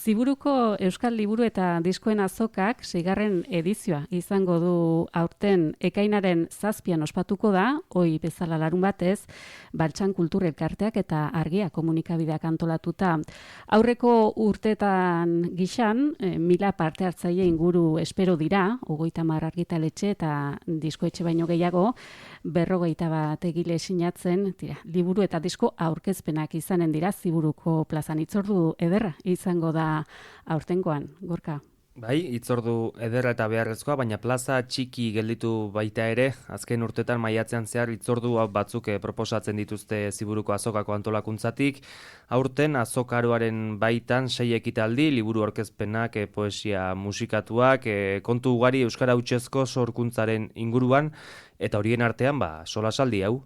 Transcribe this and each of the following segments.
Ziburuko Euskal Liburu eta Diskoen Azokak 6. edizioa izango du aurten ekainaren 7 ospatuko da, hoi bezala larun batez, Baltsan Kultur Elkarteak eta Argia komunikabideak antolatuta. Aurreko urtetan gixan, 1000 parte hartzaile inguru espero dira, 30 argitaletxe eta diskoetxe baino gehiago, 51 egile sinatzen, liburu eta disko aurkezpenak izanen dira Ziburuko plazan. Hitzordu ederra izango da aurtengoan, Gorka. Bai, hitzordu ederra eta beharrezkoa, baina plaza txiki gelditu baita ere, azken urtetan maiatzean zehar hitzordu batzuk proposatzen dituzte Ziburuko azokako antolakuntzatik. Aurten azokaroaren baitan 6 ekitaldi, liburu aurkezpenak, poesia musikatuak, kontu ugari euskara hutsezko sorkuntzaren inguruan, eta horien artean solasaldi hau.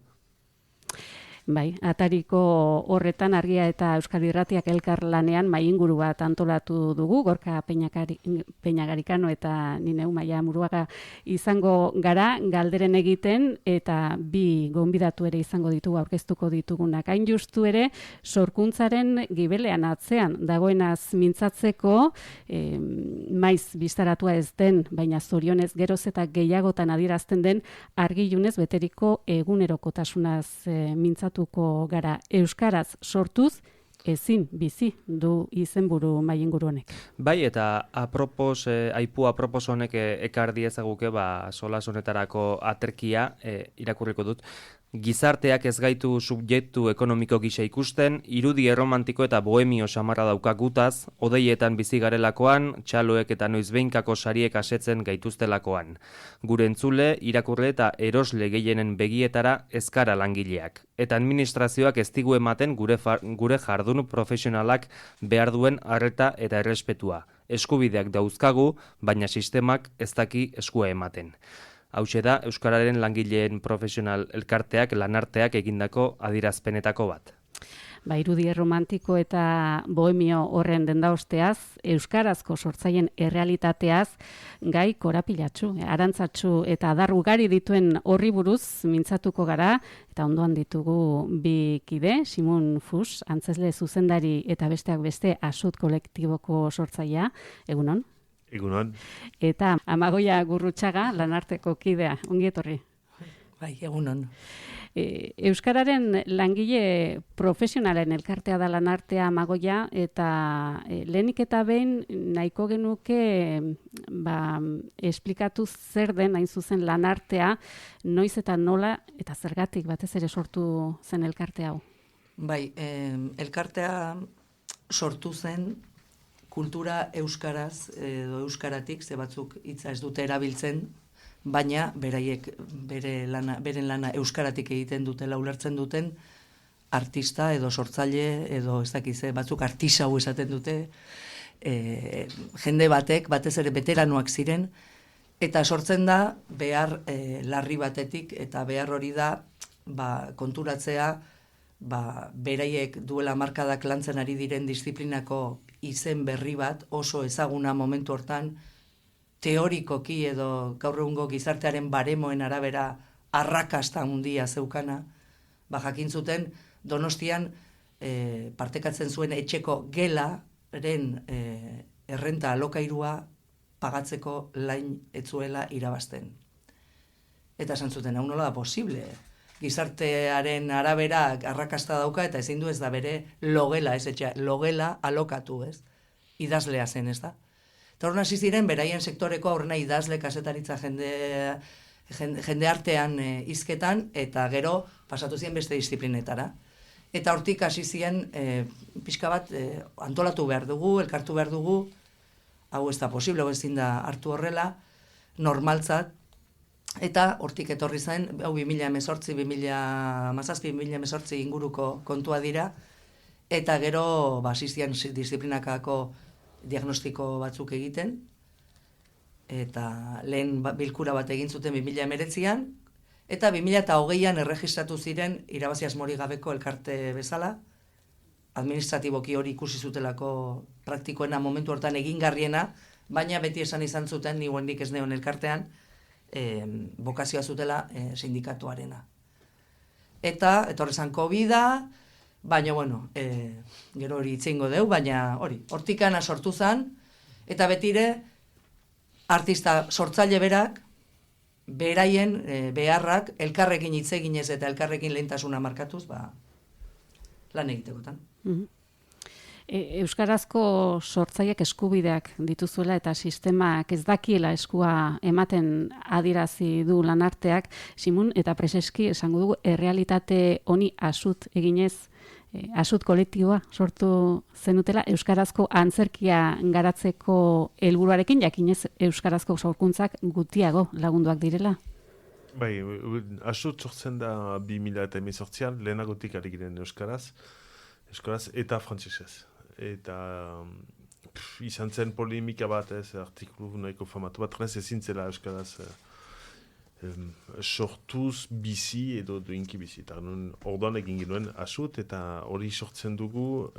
Bai, atariko horretan Argia eta Euskal Irratiak elkar lanean inguru bat antolatu dugu, Gorka Peñagarikano eta Nineu Maia Muruaga izango gara galderen egiten, eta 2 gonbidatu ere izango ditugu aurkeztuko ditugunak. Hain justu ere, sorkuntzaren gibelean atzean dagoenaz mintzatzeko, maiz biztaratua ez den, baina zorionez geroz eta gehiagotan adierazten den argilunez beteriko egunerokotasunaz mintzatu gara, euskaraz sortuz ezin bizi du izenburu mailinguru honek. Bai, eta aipu apropos honek ekar diezaguke solas honetarako aterkia irakurriko dut. Gizarteak ez gaitu subjektu ekonomiko gisa ikusten, irudi erromantiko eta bohemio samarra daukagutaz, odeietan bizi garelakoan, txaloek eta noizbeinkako sariek asetzen gaituztelakoan. Gure entzule, irakurle eta erosle gehienen begietara ezkara langileak. Eta administrazioak ez digu ematen gure jardun profesionalak behar duen arreta eta errespetua. Eskubideak dauzkagu, baina sistemak ez daki eskua ematen. Hauxe da Euskararen langileen profesional elkarteak, lanarteak egindako adierazpenetako bat. Irudi erromantiko eta bohemio horren dendaosteaz, euskarazko sortzaien errealitateaz, gai korapilatsu, arantzatsu eta adar ugari dituen horri buruz mintzatuko gara, eta ondoan ditugu 2 kide, Simon Fus, antzesle zuzendari eta besteak beste Asut kolektiboko sortzailea, egunon? Egunon. Eta Amagoia Gurrutxaga, lanarteko kidea, ongi etorri. Bai, egunon. Euskararen langile profesionalen elkartea da lanartea Amagoia, eta lehenik eta behin nahiko genuke esplikatu zer den hain zuzen lanartea, noiz eta nola eta zergatik batez ere sortu zen elkarte hau. Bai, elkartea sortu zen kultura euskaraz edo euskaratik, ze batzuk hitza ez dute erabiltzen, baina beraiek beren lana euskaratik egiten dutela ulertzen duten artista edo sortzaile edo ez dakize batzuk artisau esaten dute, jende batek, batez ere veteranoak ziren, eta sortzen da behar larri batetik, eta behar hori da konturatzea beraiek duela markadak lantzen ari diren disiplinako izen berri bat oso ezaguna momentu hortan, teorikoki edo gaur egungo gizartearen baremoen arabera arrakasta handia zeukana, jakin zuten Donostian partekatzen zuen etxeko gelaren errenta alokairua pagatzeko lain etzuela irabazten. Eta esan zuten, hau nola da posible? Gizartearen arabera arrakasta dauka eta ezin du ez da bere logela, logela alokatu, ez? Idazlea zen, ez da? Eta horren hasi ziren, beraien sektoreko aurrena idazle kasetaritza jende artean hizketan, eta gero pasatu ziren beste disiplinetara. Eta hortik hasi ziren pixka bat antolatu behar dugu, elkartu behar dugu, hau ez da posible, hau ezin da hartu horrela, normaltzat, eta hortik etorri zen, hau 2018, 2017 inguruko kontua dira, eta gero hasi ziren disiplinakako diagnostiko batzuk egiten, eta lehen bilkura bat egin zuten 2019an, eta 2020an erregistratu ziren irabazi asmorik gabeko elkarte bezala, administratiboki hori ikusi zutelako praktikoena momentu hortan egingarriena, baina beti esan izan zuten, ni guendik ez neon elkartean, bokazioa zutela sindikatuarena. Eta etorrezan COVID-a, baina, bueno, gero hori itzingo deu, baina hori, hortikana sortu zen, eta betire, artista sortzaile berak, beraien beharrak, elkarrekin hitz eginez eta elkarrekin lehentasuna markatuz, lan egitekotan. Euskarazko sortzaileak eskubideak dituzuela eta sistemak ez dakiela eskua ematen adierazi du lanarteak, Simun eta Preseski esango dugu errealitate honi asut eginez, asut kolektiboa sortu zenutela euskarazko antzerkia garatzeko helburuarekin, jakinez euskarazko sorkuntzak gutiago lagunduak direla. Bai, asut sortzen da 2018an, lehenagotik ari giren euskaraz eta frantsesez. Eta izan zen polemika bat, artikulu nahiko famatu bat, ezin zela euskaraz sortuz bizi edo duinki bizi. Orduan egin genuen asut, eta hori sortzen dugu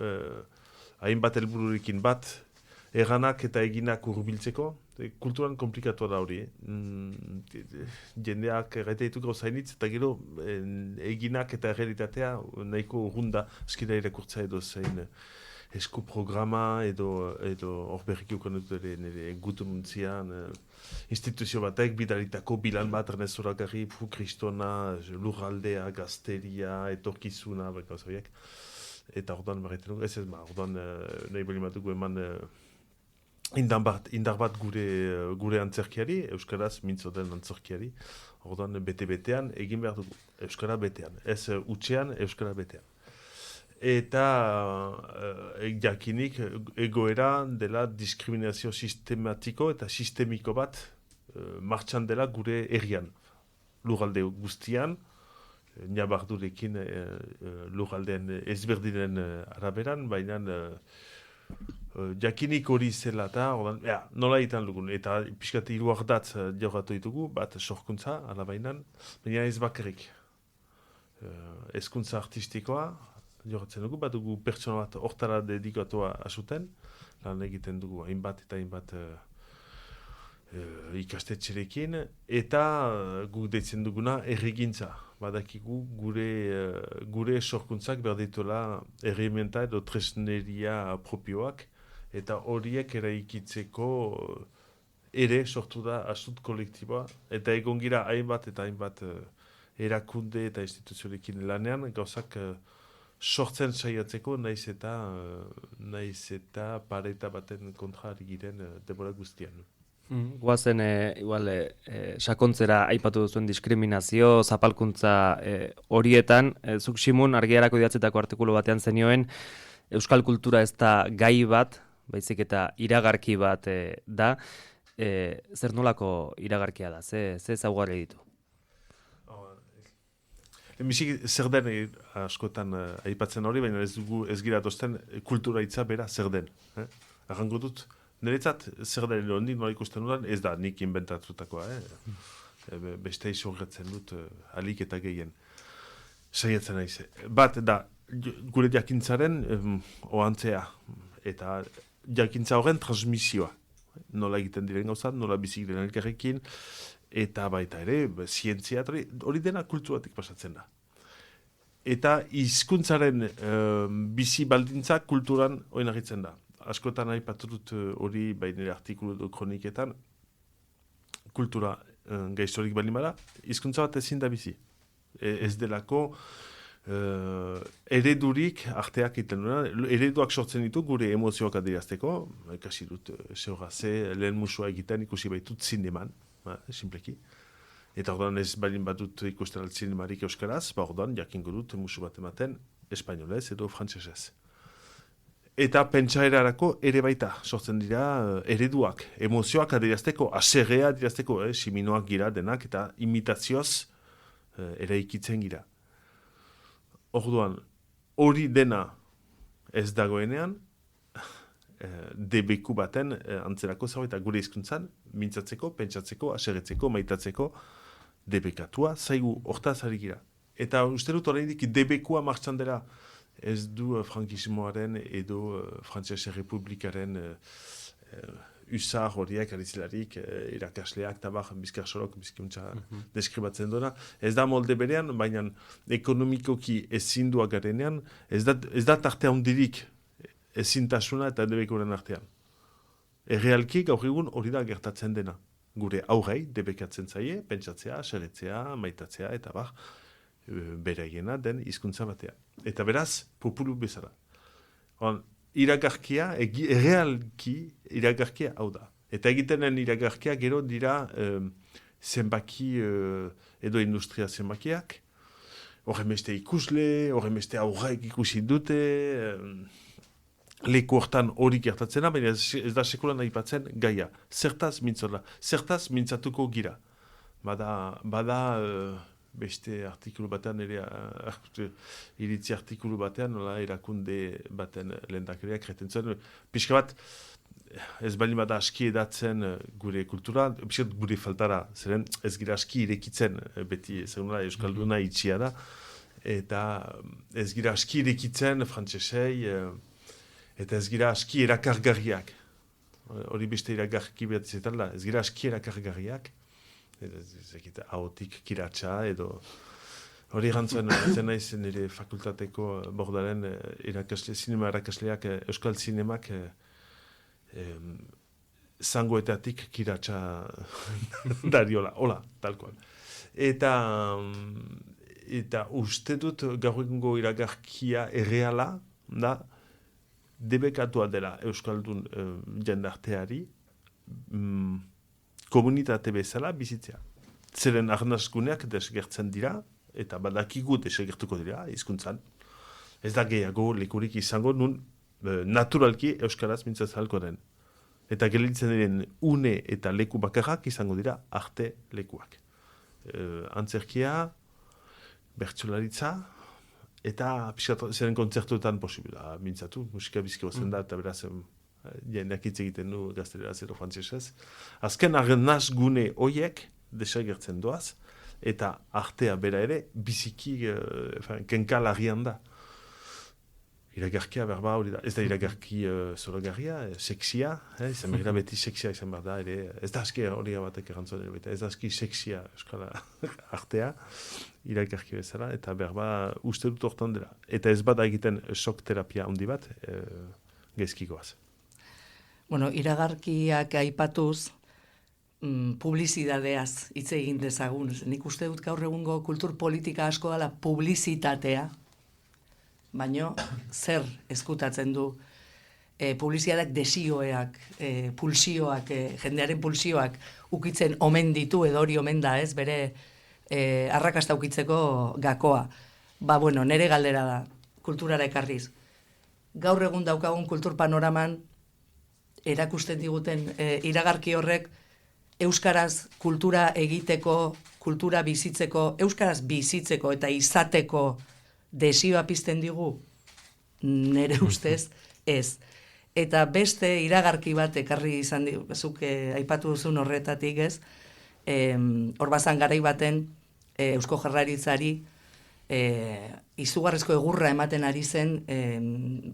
hainbat helbururekin bat, erranak eta eginak hurbiltzeko. Kulturan komplikatua da hori. Jendeak erraiteitu gauzainitz, eta gero eginak eta errealitatea nahiko urrunda eskida irakurtza edo zein esku programa edo hor berriki ukanut nire gutununtzian instituzio batek bidalitako bilan bat ernezoragarri, kristona, lurraldea, gazteria, etorkizuna, horiek. Eta orduan barretzen dugu, orduan nahi bali matuko eman indar bat gure antzerkiari, euskaraz mintzo den antzerkiari, orduan bete-betean egin behar dugu, euskara betean, ez utxean, euskara betean. Eta jakinik egoera dela diskriminazio sistematiko eta sistemiko bat martxan dela gure herrian. Lurralde guztian, nabardurekin lurraldeen ezberdinen araberan, baina jakinik hori zela eta nola egiten dugun. Eta pixkat hiruardatz jorratu ditugu, bat sorkuntza, alabainan, baina ez bakarrik. Hezkuntza artistikoa, joratzen dugu, bat dugu pertsona bat hortara dedikatua asuten, lan egiten dugu hainbat eta hainbat ikastetxerekin, eta guk deitzen duguna errigintza. Badakigu gure sorkuntzak berdituela errementa edo tresneria propioak, eta horiek eraikitzeko ere sortu da asut kolektiboa, eta egon gira hainbat eta hainbat erakunde eta instituziorekin lanean, gauzak sortzen saiatzeko naiz eta pareta baten kontra ari giren denbora guztian. Guazen, sakontzera aipatu duzuen diskriminazio, zapalkuntza horietan, zuk Simun argiarako idatzetako artikulu batean zenioen, euskal kultura ez da gai bat, baizik eta iragarki bat da, zer nolako iragarkia da, ze ezaugarri ditu? Lehenbiziki zer den askotan aipatzen hori, baina ez gira dozten kultura hitza bera zer den. Arrango dut, niretzat zer den ondik nola ikusten dudan, ez da nik inventatutakoa. Beste izorretzen dut alik eta gehien. Saiatzen naiz. Bat da, gure jakintzaren oantzea eta jakintza horren transmisioa. Nola egiten diren gauzat, nola bizik diren elkarrekin, eta baita ere, zientzia, hori dena kulturatik pasatzen da. Eta hizkuntzaren bizi baldintza kulturan oinarritzen da. Askotan aipatu dut hori bainere artikulu edo kroniketan, kultura gaiztorik baldin bada, hizkuntza bat ezin da bizi. Ez delako eredurik arteak egiten duena, ereduak sortzen ditu gure emozioak adierazteko, ikasi dut lehen musua egiten ikusi baitut zineman, simpleki. Eta orduan ez balin badut ikusten altzinemarik euskaraz, orduan jakingo dut musu bat ematen espainolez edo frantsesez. Eta pentsaerarako ere baita sortzen dira ereduak, emozioak adierazteko, haserrea adierazteko, siminoak gira denak eta imitazioz eraikitzen gira. Orduan, hori dena ez dagoenean, debeku baten antzerako zerbait gure hizkuntzan mintzatzeko, pentsatzeko, haserretzeko, maitatzeko debekatua zaigu hortaz ari gira. Eta uste dut oraindik debekua martxan dela ez du frankismoaren edo Frantses Errepublikaren usar horiek, arizilarik, irakasleak, tabar, bizkarsolok, bizkiuntza deskribatzen duena. Ez da molde berean, baina ekonomikoki ezindua garenean, ez da tarte handirik ezintasuna eta debekoren artean. Errealki gaur egun hori da gertatzen dena. Gure aurrei debekatzen zaie, pentsatzea, seretzea, maitatzea, eta beraiena den hizkuntza batean. Eta beraz, populu bezala. Iragarkia, errealki iragarkia hau da. Eta egitenen iragarkia gero dira zenbaki edo industria zenbakiak, horremeste ikusle, horremeste aurraik ikusi dute, leku hortan hori gertatzena, baina ez da sekulan aipatzen gaia. Zertaz mintzatuko gira. Bada beste artikulu batean, iritzi artikulu batean, erakunde baten lehendakariak kreten zuen. Pixka bat, ez baldin bada aski edatzen gure kultura, pixka gure faltara, zeren ez gira aski irekitzen, beti zegoela Euskalduna itxia da, eta ez gira aski irekitzen frantsesei, eta ez gira aski erakargarriak. Hori beste erakarki bat izetan da, ez gira aski erakargarriak, ez ahotik kiratxa edo hori gantzuen zen naiz nire fakultateko bordaren zinema erakasleak euskal zinemak zangoetatik kiratxa dariola, hola, talkoan. Eta uste dut gaur egungo iragarkia erreala da debekatua dela euskaldun jendarteari komunitate bezala bizitzea. Zeren arnazkuneak desgertzen dira, eta badakigu desegertuko dira, hizkuntzan. Ez da gehiago lekurik izango, nun naturalki euskaraz mintzatzalko den. Eta gelditzen diren une eta leku bakarrak izango dira arte lekuak. Antzerkia, bertsolaritza, eta zeren kontzertuetan posibila mintzatu, musika bizkero zen da, eta beraz jendeak hitz egiten du gazteleraz edo frantsesez. Azken arnaz gune hoiek desagertzen doaz, eta artea bera ere biziki kenkalarrian da. Iragarkia berba hori da. Ez da iragarki zoragarria, seksia, izan behar beti seksia izan behar da, ere, ez da aski hori batek errantzuen ere, ez da aski seksia euskala artea, iragarki bezala, eta berba uste dut hortan dela. Eta ez bada egiten sok terapia handi bat, gezkikoaz. Bueno, iragarkiak aipatuz, publizidadeaz hitz egin dezagun. Nik uste dut gaur egungo kultur politika asko dela publizitatea, baino zer eskutatzen du publizidadeak desioak, pulsioak, jendearen pulsioak ukitzen omen ditu, edo hori omen da, ez, bere arrakasta ukitzeko gakoa. Bueno, nere galdera da, kulturara ekarriz. Gaur egun daukagun kultur panoraman, erakusten diguten iragarki horrek euskaraz kultura egiteko, kultura bizitzeko, euskaraz bizitzeko eta izateko desioa pizten digu? Nere ustez, ez. Eta beste iragarki bat ekarri izan zuk aipatu duzun horretatik, ez? Horbazan garai baten Eusko Jaurlaritzari izugarrizko egurra ematen ari zen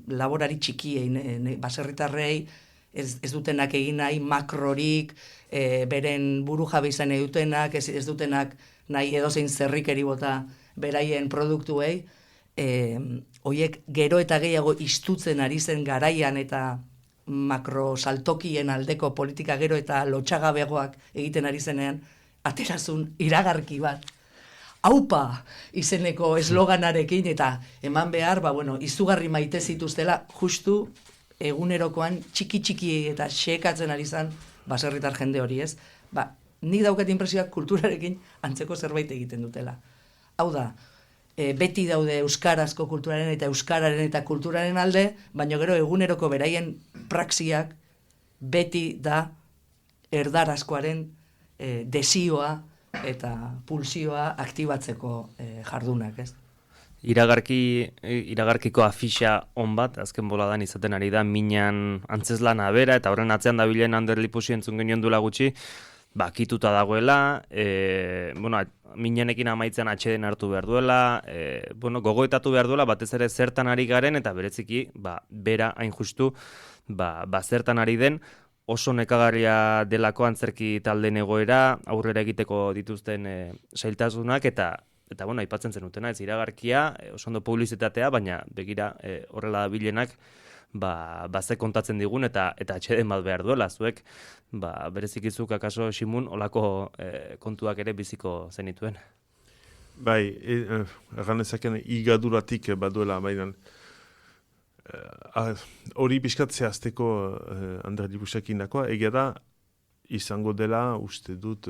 laborari txikiei, baserritarrei, ez dutenak egin nahi makrorik, beren buru jabe izan nahi dutenak, ez dutenak nahi edozein zerrikeri bota beraien produktuei, hoiek gero eta gehiago istutzen ari zen garaian eta makrosaltokien aldeko politika gero eta lotxagabegoak egiten ari zenean, aterazun iragarki bat. Aupa izeneko esloganarekin eta eman behar, izugarri maite zituztela justu egunerokoan txiki eta xekatzen ari zen baserritar jende hori, ez? Nik daukat inpresioak kulturarekin antzeko zerbait egiten dutela. Hau da, beti daude euskarazko kulturaren eta euskararen eta kulturaren alde, baina gero eguneroko beraien praxiak beti da erdarazkoaren desioa eta pulsioa aktibatzeko jardunak, ez? Iragarkiko afixa on bat, azken boladan izaten ari da, minan antzeslana bera, eta horren atzean dabilen Ander Lipusi entzun genion duela gutxi, bakituta dagoela, minanekin amaitzen atxeden hartu behar duela, gogoetatu behar duela, batez ere zertan ari garen, eta bereziki, bera hain justu, zertan ari den, oso nekagarria delako antzerki taldeen egoera, aurrera egiteko dituzten zailtasunak eta bueno, aipatzen zenutena, ez iragarkia, oso ondo publizitatea, baina begira horrela bilenak ze kontatzen digun eta atxeden bat behar duela, zuek berezikizuk akaso Ximun olako kontuak ere biziko zenituen. Bai, egan ezaken igaduratik baduela, baina hori pixkat zehazteko Ander Libusekin dakoa, egia da izango dela, uste dut,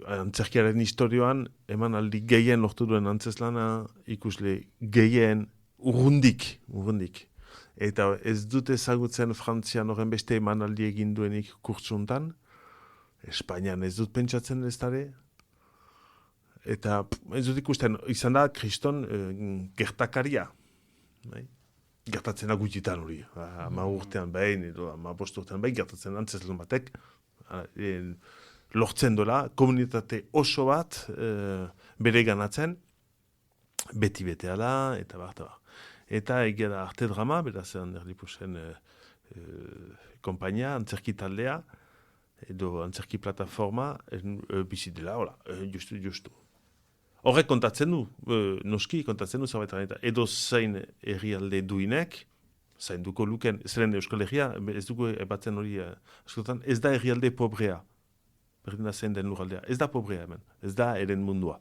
antzerkiaren historioan, eman aldi gehien lortu duen antzeslana, ikusle gehien urrundik. Eta ez dut ezagutzen Frantzian horren beste emanaldi egin duenik kurtsuntan. Espainian ez dut pentsatzen ez dara. Eta ez dut ikusten, izan da kriston gertakaria. Bai? Gertatzen da gutxitan hori. 10 urtean behin edo 15 urtean behin gertatzen antzeslan batek. Lortzen dola, komunitate oso bat bere ganatzen, beti betea da, eta bat. Eta egia da arte drama, beraz Ander Libusen kompainia, antzerki taldea, edo antzerki plataforma, bizi dela, justu. Horrek kontatzen du, noski kontatzen du zerbait, edo zein herrialde duinek, zain duko luken, zeren Euskal Herria, ez dugu ebatzen hori askotan, ez da herrialde pobrea, berdina zein den lurraldea, ez da pobrea hemen, ez da eren mundua.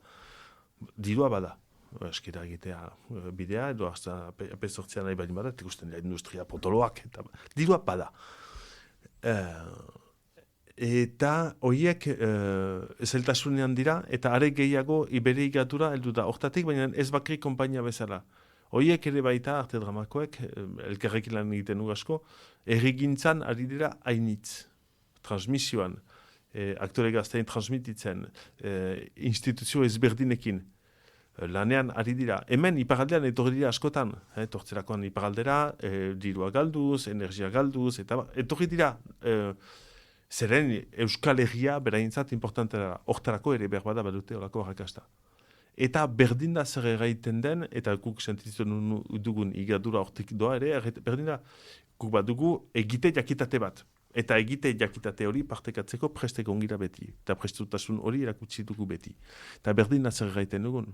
Dirua bada. Eskera egitea bidea, edo hasta P8 nahi baldin bada, ikusten da industria potoloak, eta dirua bada. Eta horiek zeltasunean dira, eta are gehiago ibere igatura heldu da hortatik, baina ez bakri konpainia bezala. Horiek ere baita arte dramakoek, elkarrekin lan egiten du asko, errigintzan ari dira hainitz, transmisioan, aktore gaztein transmititzen, instituzio ezberdinekin, lanean ari dira. Hemen iparaldean etorri dira askotan, etortzerakoan iparaldera, dirua galduz, energia galduz, eta etorri dira zeren Euskal Herria beraintzat importantea da. Hortarako ere behar bada badute horako harrakasta. Eta berdin da zer erraiten den, eta guk sentitzen dugun igadura hortik doa ere, berdin da guk bat dugu egite jakitate bat. Eta egite jakitate hori partekatzeko presteko ongira beti. Eta prestutasun hori erakutsi dugu beti. Eta berdin da zer erraiten dugun.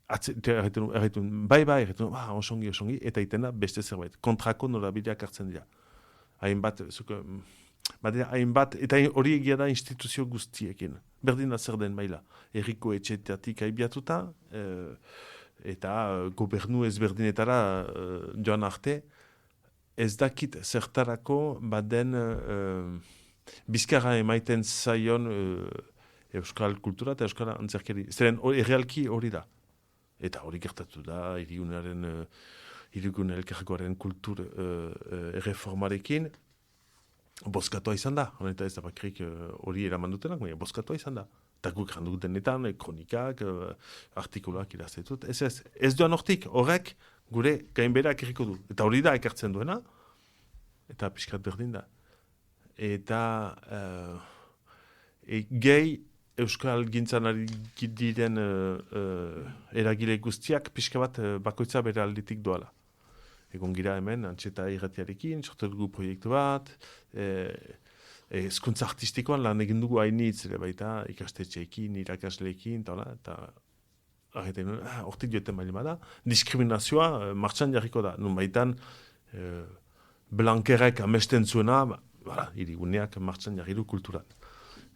Bai, osongi, eta itena beste zerbait. Kontrako norabideak hartzen dira. Hainbat, eta hori egia da instituzio guztiekin. Berdin da zer den maila. Herriko etxetatik aibiatuta, eta gobernu ezberdinetara joan arte, ez dakit zertarako baden bizkarra emaiten zaion euskal kultura eta euskal antzerkeri. Zeren errealki hori da. Eta hori gertatu da, hirigun elkargoaren kultur erreformarekin, bozkatoa izan da. Eta ez da bakrik hori eraman dutenak, baina bozkatoa izan da. Eta guk randu denetan, kronikak, artikulak iraztetut. Ez duan hortik, horrek gure gainberak erriko du. Eta hori da ekartzen duena, eta pixkat berdin da. Eta gehi, Euskal gintzan ari diren eragile guztiak pixka bat bakoitza bere alditik doala. Egon gira hemen, antxeta irratiarekin, sortu dugu proiektu bat, hezkuntza artistikoan lan egin dugu hainitz, baita ikastetxeekin, irakasleekin, eta hortik joeten bali bada. Diskriminazioa martxan jarriko da. Nun baitan, blankerek amesten zuena, iriguneak martxan jarri du kulturan.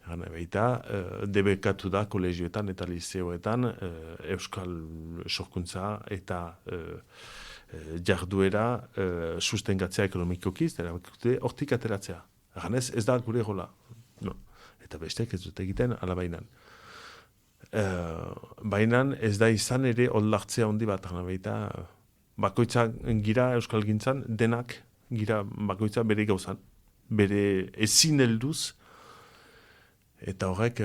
Baita, debekatu da kolegioetan eta liceoetan euskal sorkuntza eta jarduera sustengatzea ekonomikoki, hortik ateratzea. Ez da gure gola. No. Eta bestek ez dut egiten alabainan. Bainan ez da izan ere oldartzea handi bat. Baita, bakoitza gira euskal gintzan, denak gira bakoitza bere gauzan. Bere ezin helduz. Eta horrek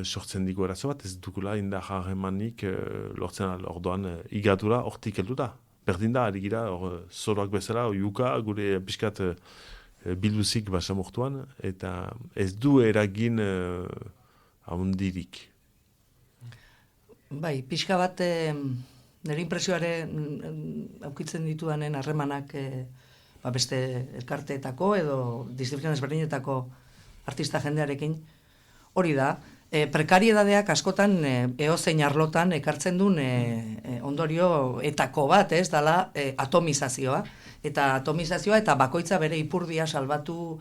sortzen digu erazo bat, ez dugula indar harremanik lortzen orduan igatura hortik heldu da. Berdin da, ari gira, zoroak bezala, oiuka, gure pixkat biluzik basamortuan, eta ez du eragin ahondirik. Bai, pixka bat, nire impresioare aukitzen dituanen harremanak beste elkarteetako edo disiplina ezberdinetako artista jendearekin. Hori da, prekariedadeak askotan eozein arlotan ekartzen duen ondorio etako bat, ez dala atomizazioa. Eta atomizazioa eta bakoitza bere ipurdia salbatu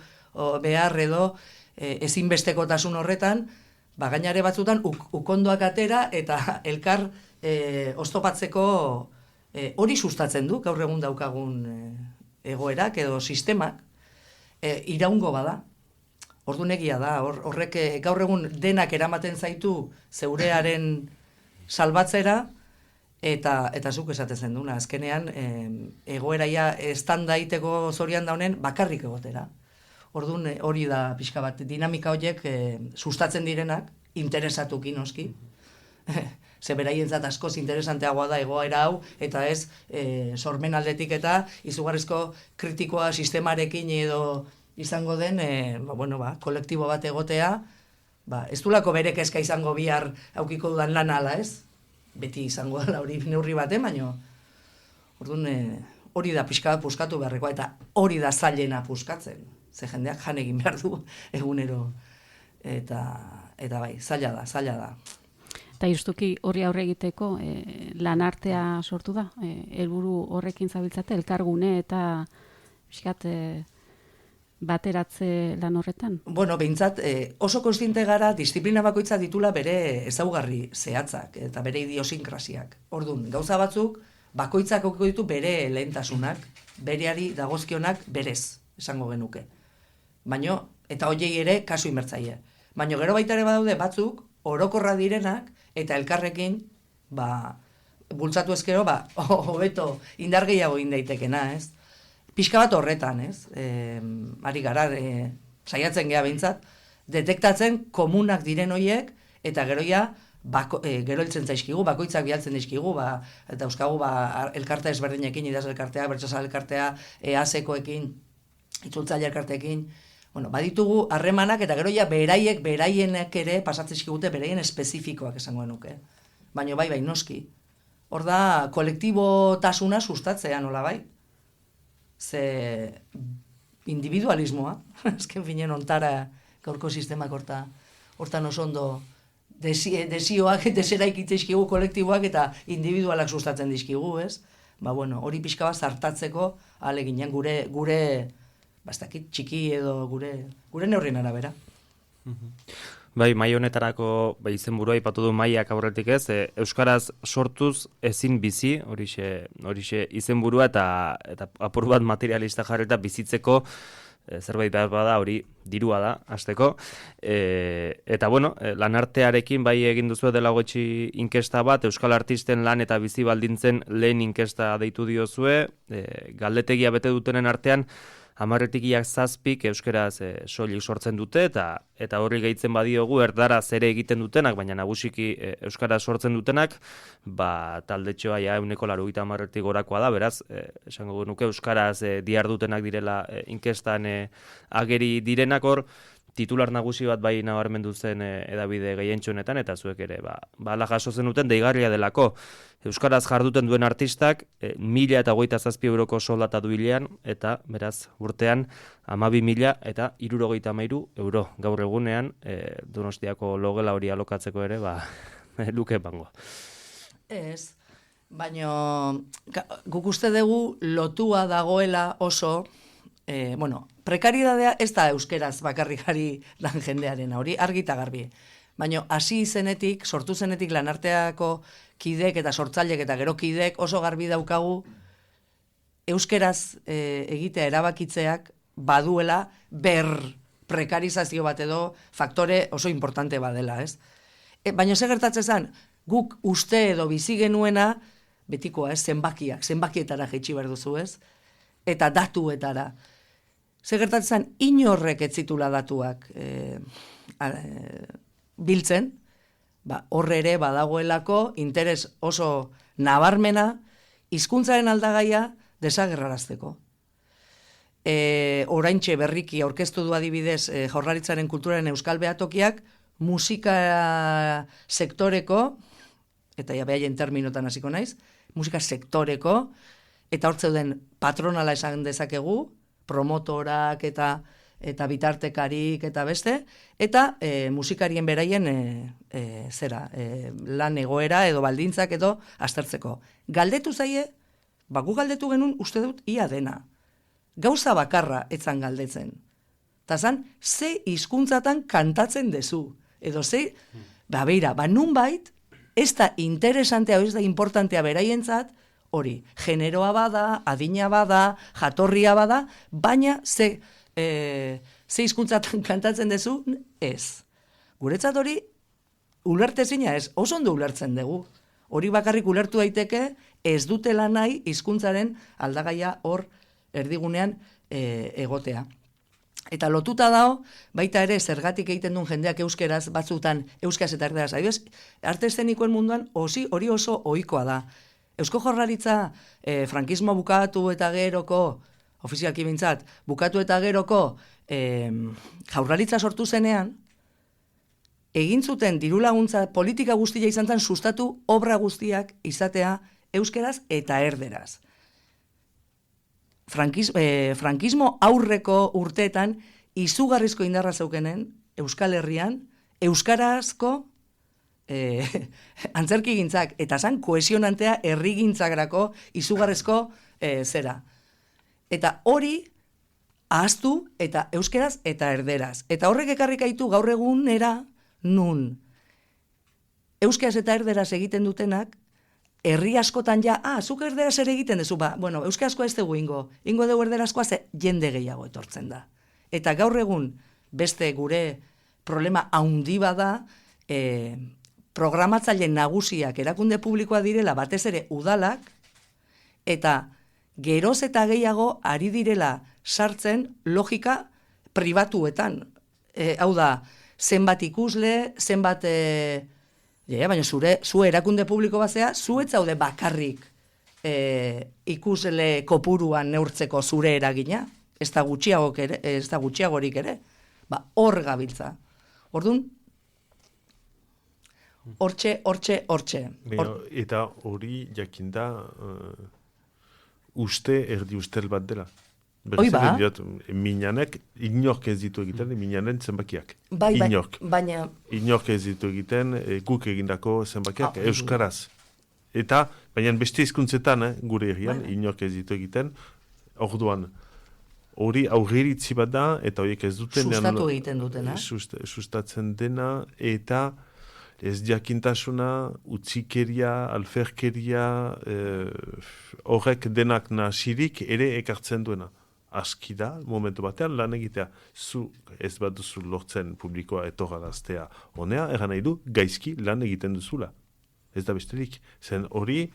behar edo ezinbestekotasun horretan, gainare batzutan ukondoak atera eta elkar oztopatzeko hori sustatzen du, gaur egun daukagun egoerak edo sistemak, iraungo bada. Orduan egia da, horrek gaur egun denak eramaten zaitu zeurearen salbatzera, eta zuk esaten zen duna, azkenean egoeraia estandaiteko zorian daunen bakarrik egotera. Orduan hori da pixka bat, dinamika horiek sustatzen direnak, interesatuki noski, ze beraientzat askoz interesanteagoa da egoera hau, eta ez sormen aldetik eta izugarrizko kritikoa sistemarekin edo izango den, kolektibo bat egotea, ez dulako bere kezka izango bihar aukiko dudan lan ala, ez? Beti izango dela hori neurri baten, baina orduan hori da pixka bat puskatu beharrekoa, eta hori da zailena puskatzen. Ze jendeak jan egin behar du egunero. Eta bai, zaila da. Eta justuki horri aurre egiteko lanartea sortu da? Helburu horrekin zabiltzate, elkargune eta pixkat bateratze lan horretan? Bueno, behintzat oso konstiente gara disiplina bakoitza ditula bere ezaugarri zehatzak eta bere idiosinkrasiak. Orduan, gauza batzuk bakoitzak ditu bere lehentasunak, bereari dagozkionak berez, esango genuke. Baina, eta hoiei ere kasu inbertzaile. Baina gero baita ere badaude batzuk orokorra direnak eta elkarrekin bultzatu ezkero hobeto indar gehiago egin daitekena, ez? Pixka bat horretan, ez? Ari gara, saiatzen geha behintzat, detektatzen komunak diren hoiek, eta geroia gero hiltzen zaizkigu, bakoitzak bialtzen dizkigu, eta euskagu elkarte ezberdinekin, idaz elkartea, bertsozal elkartea, EASekoekin, itzultzaile elkarteekin, baditugu harremanak, eta geroia beraienek ere pasatzen zizkigute, beraien espezifikoak esango nuke. Baina bai, noski. Hor da, kolektibotasuna sustatzea nola bai. Ze individualismoa, ezken finen ontara gaurko sistemak hortan oso ondo desioak, deseraik itzaizkigu kolektiboak eta individualak sustatzen dizkigu, ez? Hori pixka bat zartatzeko aleginen gure txiki edo gure neurrien arabera. Bai, mai honetarako izenburua aipatu du Maiak aurretik ez, euskaraz sortuz ezin bizi, horixe izenburua eta apur bat materialista jarreta bizitzeko zerbait behar bada, hori dirua da, hasteko. Eta lanartearekin bai egin duzu dela gutxi inkesta bat, euskal artisten lan eta bizi baldintzen lehen inkesta deitu diozue, galdetegia bete dutenen artean, 10-tik 7 euskeraz soilik sortzen dute eta horri gehitzen badiogu erdaraz ere egiten dutenak, baina nagusiki euskaraz sortzen dutenak, taldetxoa 80-tik gorakoa da, beraz, esango nuke euskaraz dihardutenak direla inkestan ageri direnak hor, titular nagusi bat bai nabarmendu zen edabide gehientxonetan, eta zuek ere, ala jaso zen duten deigarria delako. Euskaraz jarduten duen artistak 1.027 euroko soldata duilean, eta beraz urtean 12.063 euro. Gaur egunean, Donostiako logela hori alokatzeko ere, luke bango. Ez, baina guk uste dugu lotua dagoela oso, prekaridadea ez da euskeraz bakarrikari lan jendearen, hori argita garbi. Baina hasi zenetik, sortu zenetik lanarteako kidek eta sortzailek eta gero kidek oso garbi daukagu euskeraz egitea erabakitzeak baduela prekarizazio bat edo faktore oso importante badela, ez? Baina ze gertatzen zen, guk uste edo bizi genuena, betikoa, ez, zenbakietara jaitsi behar duzu, ez? Eta datuetara. Ze gertatzen zen, inorrek ez zitula datuak biltzen, horre ere badagoelako interes oso nabarmena hizkuntzaren aldagaia desagerrarazteko. Oraintxe berriki aurkeztu du adibidez Jaurlaritzaren kulturaren euskal behatokiak musika sektoreko, eta ja behaien terminotan hasiko naiz, musika sektoreko eta hor zeuden patronala esan dezakegu, promotorak eta bitartekarik eta beste, eta musikarien beraien lan egoera edo baldintzak edo aztertzeko. Galdetu zaie, gu galdetu genuen uste dut ia dena. Gauza bakarra etzan galdetzen. Eta zan, ze hizkuntzatan kantatzen dezu. Edo ze, beira, nunbait, ez da interesantea, ez da importantea beraientzat, hori, generoa bada, adina bada, jatorria bada, baina ze hizkuntzatan kantatzen dezu, ez. Guretzat hori, ulertezina ez, oso ondo ulertzen dugu. Hori bakarrik ulertu daiteke, ez dutela nahi hizkuntzaren aldagaia hor erdigunean egotea. Eta lotuta dago, baita ere, zergatik egiten duen jendeak euskeraz, batzutan euskaz eta erderaz. Adibidez, arte eszenikoen munduan hori oso ohikoa da. Eusko Jaurlaritza frankismo bukatu eta geroko, ofizialki bintzat, bukatu eta geroko Jaurlaritza sortu zenean, egin zuten diru laguntza politika guztia izan zen sustatu obra guztiak izatea euskeraz eta erderaz. Frankismo aurreko urteetan izugarrizko indarra zeukenen Euskal Herrian, euskarazko antzerkigintzak eta zan kohesionantea herrigintzagrako izugarrizko zera. Eta hori ahaztu eta euskeraz eta erderaz. Eta horrek ekarrik gaitu gaur egunera nun euskeraz eta erderaz egiten dutenak herri askotan zuk erderaz ere egiten dezu, euskarazkoa ez dugu ingo dugu erderazkoa ze jende gehiago etortzen da. Eta gaur egun beste gure problema haundi bada, programatzaile nagusiak erakunde publikoa direla batez ere udalak, eta geroz eta gehiago ari direla sartzen logika pribatuetan. Hau da, zenbat ikusle, zenbat... baina zu erakunde publiko bazea, zu ez zaude bakarrik ikusle kopuruan neurtzeko zure eragina, ez da gutxiagorik ere, hor gabiltza. Orduan, hortxe. Eta hori jakinda uste erdi ustel bat dela. Hoi ba? Minanek, inork ez ditu egiten, minanen zenbakiak. Inork. Baina... Inork ez ditu egiten, guk egindako zenbakiak, euskaraz. Eta, baina beste hizkuntzetan, gure herrian, inork ez ditu egiten, orduan, hori aurreritzi bat da, eta horiek ez duten... Sustatu egiten dutena. Sustatzen dena, eta ez jakintasuna, utzikeria, alferkeria, horrek denak nasirik ere ekartzen duena. Aski da, momentu batean lan egitea, zu ez bat duzu lortzen publikoa etorraraztea honea, eran nahi du, gaizki lan egiten duzula. Ez da besterik, zen hori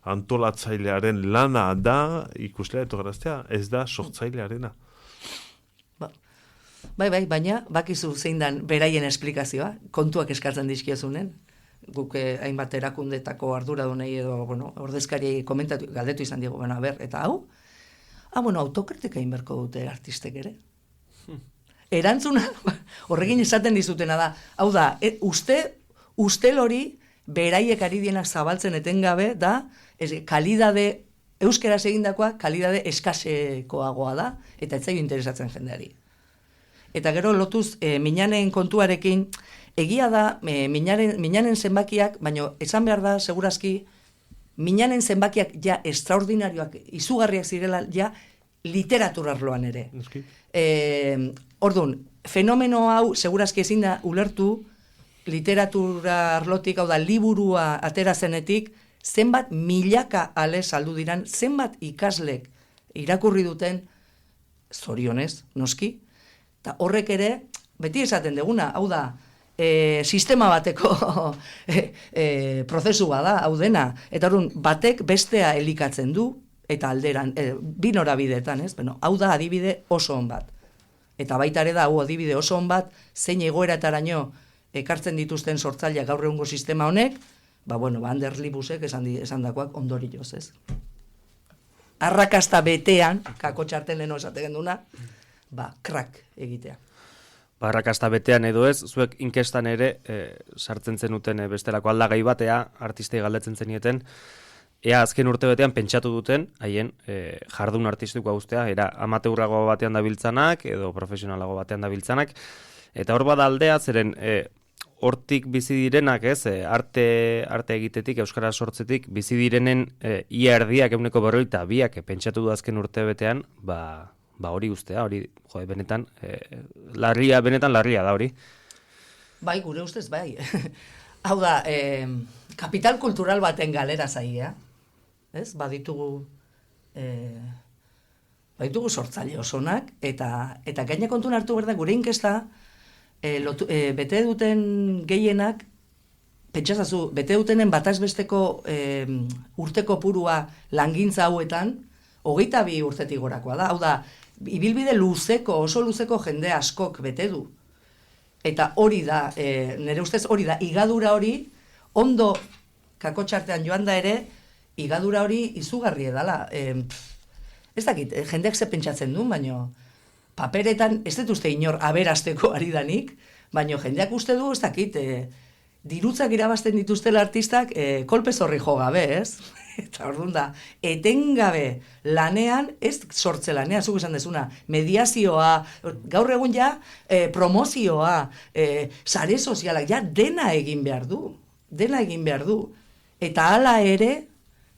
antolatzailearen lana da ikuslea etorraraztea, ez da sortzailearena. Bai, baina bakizu zein dan beraien esplikazioa, kontuak eskatzen dizkiozunen, guk hainbat erakundetako arduradunei edo, ordezkari komentatu, galdetu izan diego, eta hau? Autokritika inberko dute artistek ere. Erantzuna, horrekin esaten dizutena da, hau da, ustel hori beraiek ari dienak zabaltzen etengabe da, kalidade, euskeraz egindakoa, kalidade eskasekoagoa da, eta ez zaio interesatzen jendeari. Eta gero lotuz, minanen kontuarekin, egia da, minanen zenbakiak, baina esan behar da, segurazki, minanen zenbakiak ja extraordinarioak, izugarriak zirela, ja literatura arloan ere. Orduan, fenomeno hau, segurazki ezin da ulertu, literatura arlotik, hau da, liburua atera zenetik, zenbat milaka ale saldu diran, zenbat ikaslek irakurri duten, zorionez, noski, eta horrek ere, beti esaten deguna, hau da, sistema bateko prozesu bada, hau dena, eta orduan, batek bestea elikatzen du, eta alderan, bi norabideetan, ez? Hau da adibide oso on bat. Eta baita ere da, hau adibide oso on bat, zein egoerataraino ekartzen dituzten sortzaileak gaur egungo sistema honek, Ander Libusek esan dakoak ondorioz, ez? Arrakasta betean, kako txarten leno esaten duna, krak egitea. Arrakasta betean edo ez, zuek inkestan ere sartzen zenuten bestelako aldagai batea, artistei galdetzen zenieten, ea azken urtebetean pentsatu duten, haien jardun artistikoa ustea, era amateurrago batean dabiltzanak, edo profesionalago batean dabiltzanak, eta hor bada aldea, zeren hortik bizi direnak, arte egitetik, euskara sortzetik, bizi direnen ia erdiak 92%, pentsatu du azken urtebetean, ba hori ustea, hori, benetan, benetan larria da hori. Bai, gure ustez, bai. Hau da, kapital kultural baten galera zaia, ez? Baditugu sortzaile osonak, eta gaina kontun hartu behar da, gure inkesta, bete duten gehienak, pentsazazu, bete dutenen batazbesteko urteko purua langintza hauetan, 22 urtetik gorakoa da. Hau da, ibilbide luzeko, oso luzeko jende askok bete du. Eta hori da, nire ustez hori da, igadura hori, ondo kakotxartean joan da ere, igadura hori izugarri edala. Ez dakit, jendeak ze pentsatzen du, baino paperetan, ez dut uste inor aberasteko ari danik, baino jendeak uste du, ez dakit, dirutzak irabazten dituztela artistak, kolpez horri jo gabe, ez? Eta orduan da, etengabe lanean, ez sortze lanean, zuk esan dezuna, mediazioa, gaur egun ja, promozioa, sare sozialak, ja, dena egin behar du. Eta hala ere,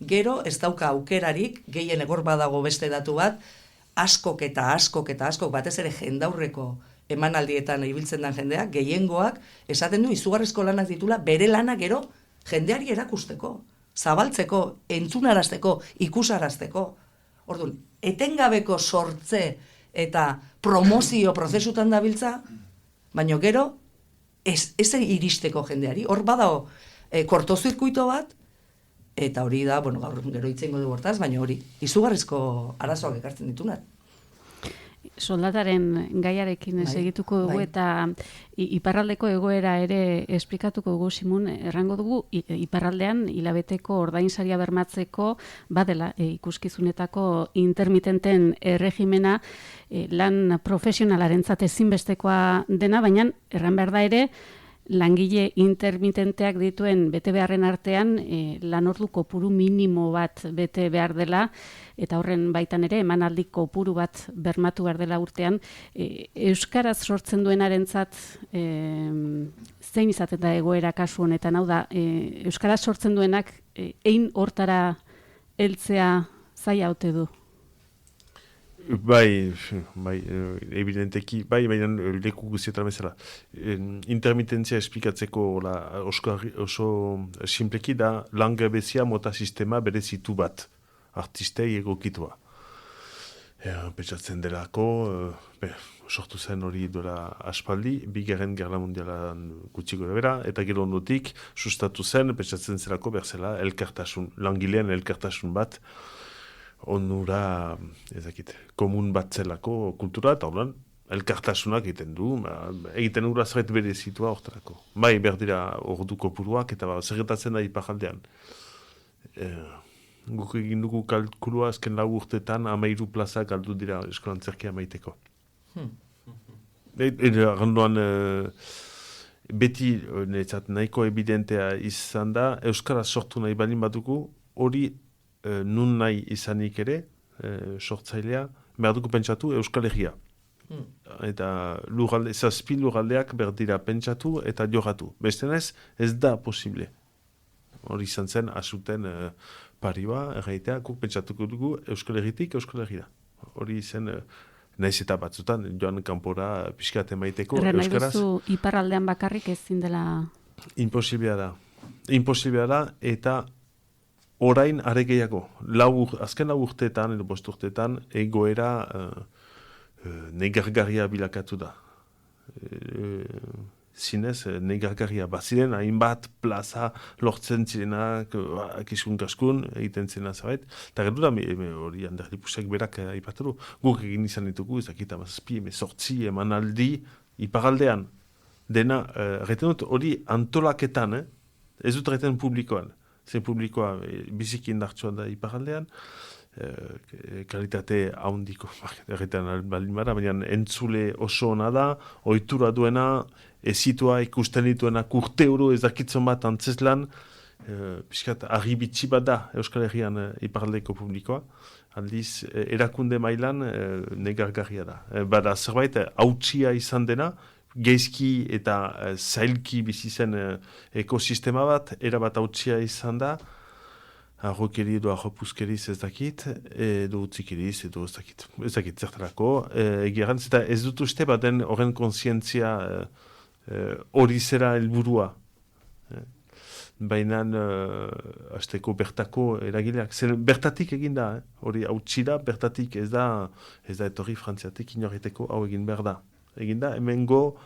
gero ez dauka aukerarik, gehien egor badago beste datu bat, askok, batez ere jendaurreko emanaldietan ibiltzen den jendeak, gehiengoak, esaten du izugarrizko lanak ditula, bere lana gero jendeari erakusteko, zabaltzeko, entzunarazteko, ikusarazteko. Orduan, etengabeko sortze eta promozio prozesutan dabiltza, baino gero, ez iristeko jendeari. Hor badago, kortozirkuito bat, eta hori da, gaur gero itzengo du hortaz, baina hori, izugarrizko arazoak ekartzen ditunak. Soldataren gaiarekin segituko dugu eta iparraldeko egoera ere esplikatuko dugu, Simun, errango dugu iparraldean hilabeteko ordainsaria bermatzeko badela ikuskizunetako intermitenten erregimena lan profesionalarentzat ezinbestekoa dena, baina erran behar da ere langile intermitenteak dituen bete beharren artean lanordu kopuru minimo bat bete behar dela, eta horren baitan ere emanaldi kopuru bat bermatu behar dela urtean. Euskaraz sortzen duenarentzat zein izaten da egoera kasu honetan, hau da, euskaraz sortzen duenak ein hortara heltzea zaila ote du? Bai, evidenteki, baina leku guztietan bezala. Intermitentzia esplikatzeko oso simpleki da langabezia mota sistema berezitu bat, artistei egokitua. Pentsatzen delako, sortu zen hori duela aspaldi, Bigarren Gerla Mundialan gutxi gora bera, eta gero ondotik sustatu zen, pentsatzen zelako berzela elkartasun, langilean elkartasun bat, onura, ezakit, komun bat zelako kultura, eta horren, elkartasunak egiten du, egiten ura zeret berezitua hortarako. Bai, berdira orduko puruak, eta zerretatzen da iparaldean. Guk egin dugu kalkulua azken 4 urtetan 13 plaza galdu dira eskolantzerkia maiteko. Arrandoan, beti nahiko evidentea izan da, euskaraz sortu nahi balin badugu, hori nun nahi izanik ere, sortzailea, behar dugu pentsatu Euskal Herria. Eta zazpi lurraldeak berdira pentsatu eta jogatu. Bestenez, ez da posible. Hori izan zen, azuten pariba, erraitea, guk pentsatuko dugu Euskal Herritik Euskal Herria. Hori zen, nahiz eta batzutan, joan kanpora pixkat emaiteko Euskaraz. Nahi duzu, iparraldean bakarrik ezin dela... Imposiblea da, eta orain are gehiago. Azken 4 urteetan, edo 5 urteetan, egoera negargarria bilakatu da. Zinez, negargarria. Baziren, hainbat plaza lortzen zirenak, kiskun kaskun, egiten zirena zabait. Eta gero da, hori Anderlipusek berak aipatu du. Guk egin izan ditugu, ezakita mazazpi, emezortzi, emanaldi, iparaldean. Dena, erreten dut, hori antolaketan, ez dut erreten publikoan. Zen publikoa biziki indartsua da iparaldean, kalitate haundiko, erretan baldin bada, baina entzule oso ona da, ohitura duena, ezitua ikusten dituena, urte euro ez dakitzen bat antzeslan, pixkat argibitxi bat da Euskal Herrian iparraldeko publikoa, aldiz erakunde mailan negargarria da. Bada zerbait hautsia izan dena, geizki eta zailki bizi zen ekosistema bat, erabat hautsia izan da, arrokeri edo arropuzkeriz ez dakit, edo utzikeriz edo ez dakit zertarako. Egeran, eta ez dut uste baten horren konsientzia hori zera helburua. Baina hasteko bertako eragileak. Bertatik egin da, hori hautsi da, bertatik ez da etorri frantziatik inoriteko hau egin behar da. Egin da, hemengo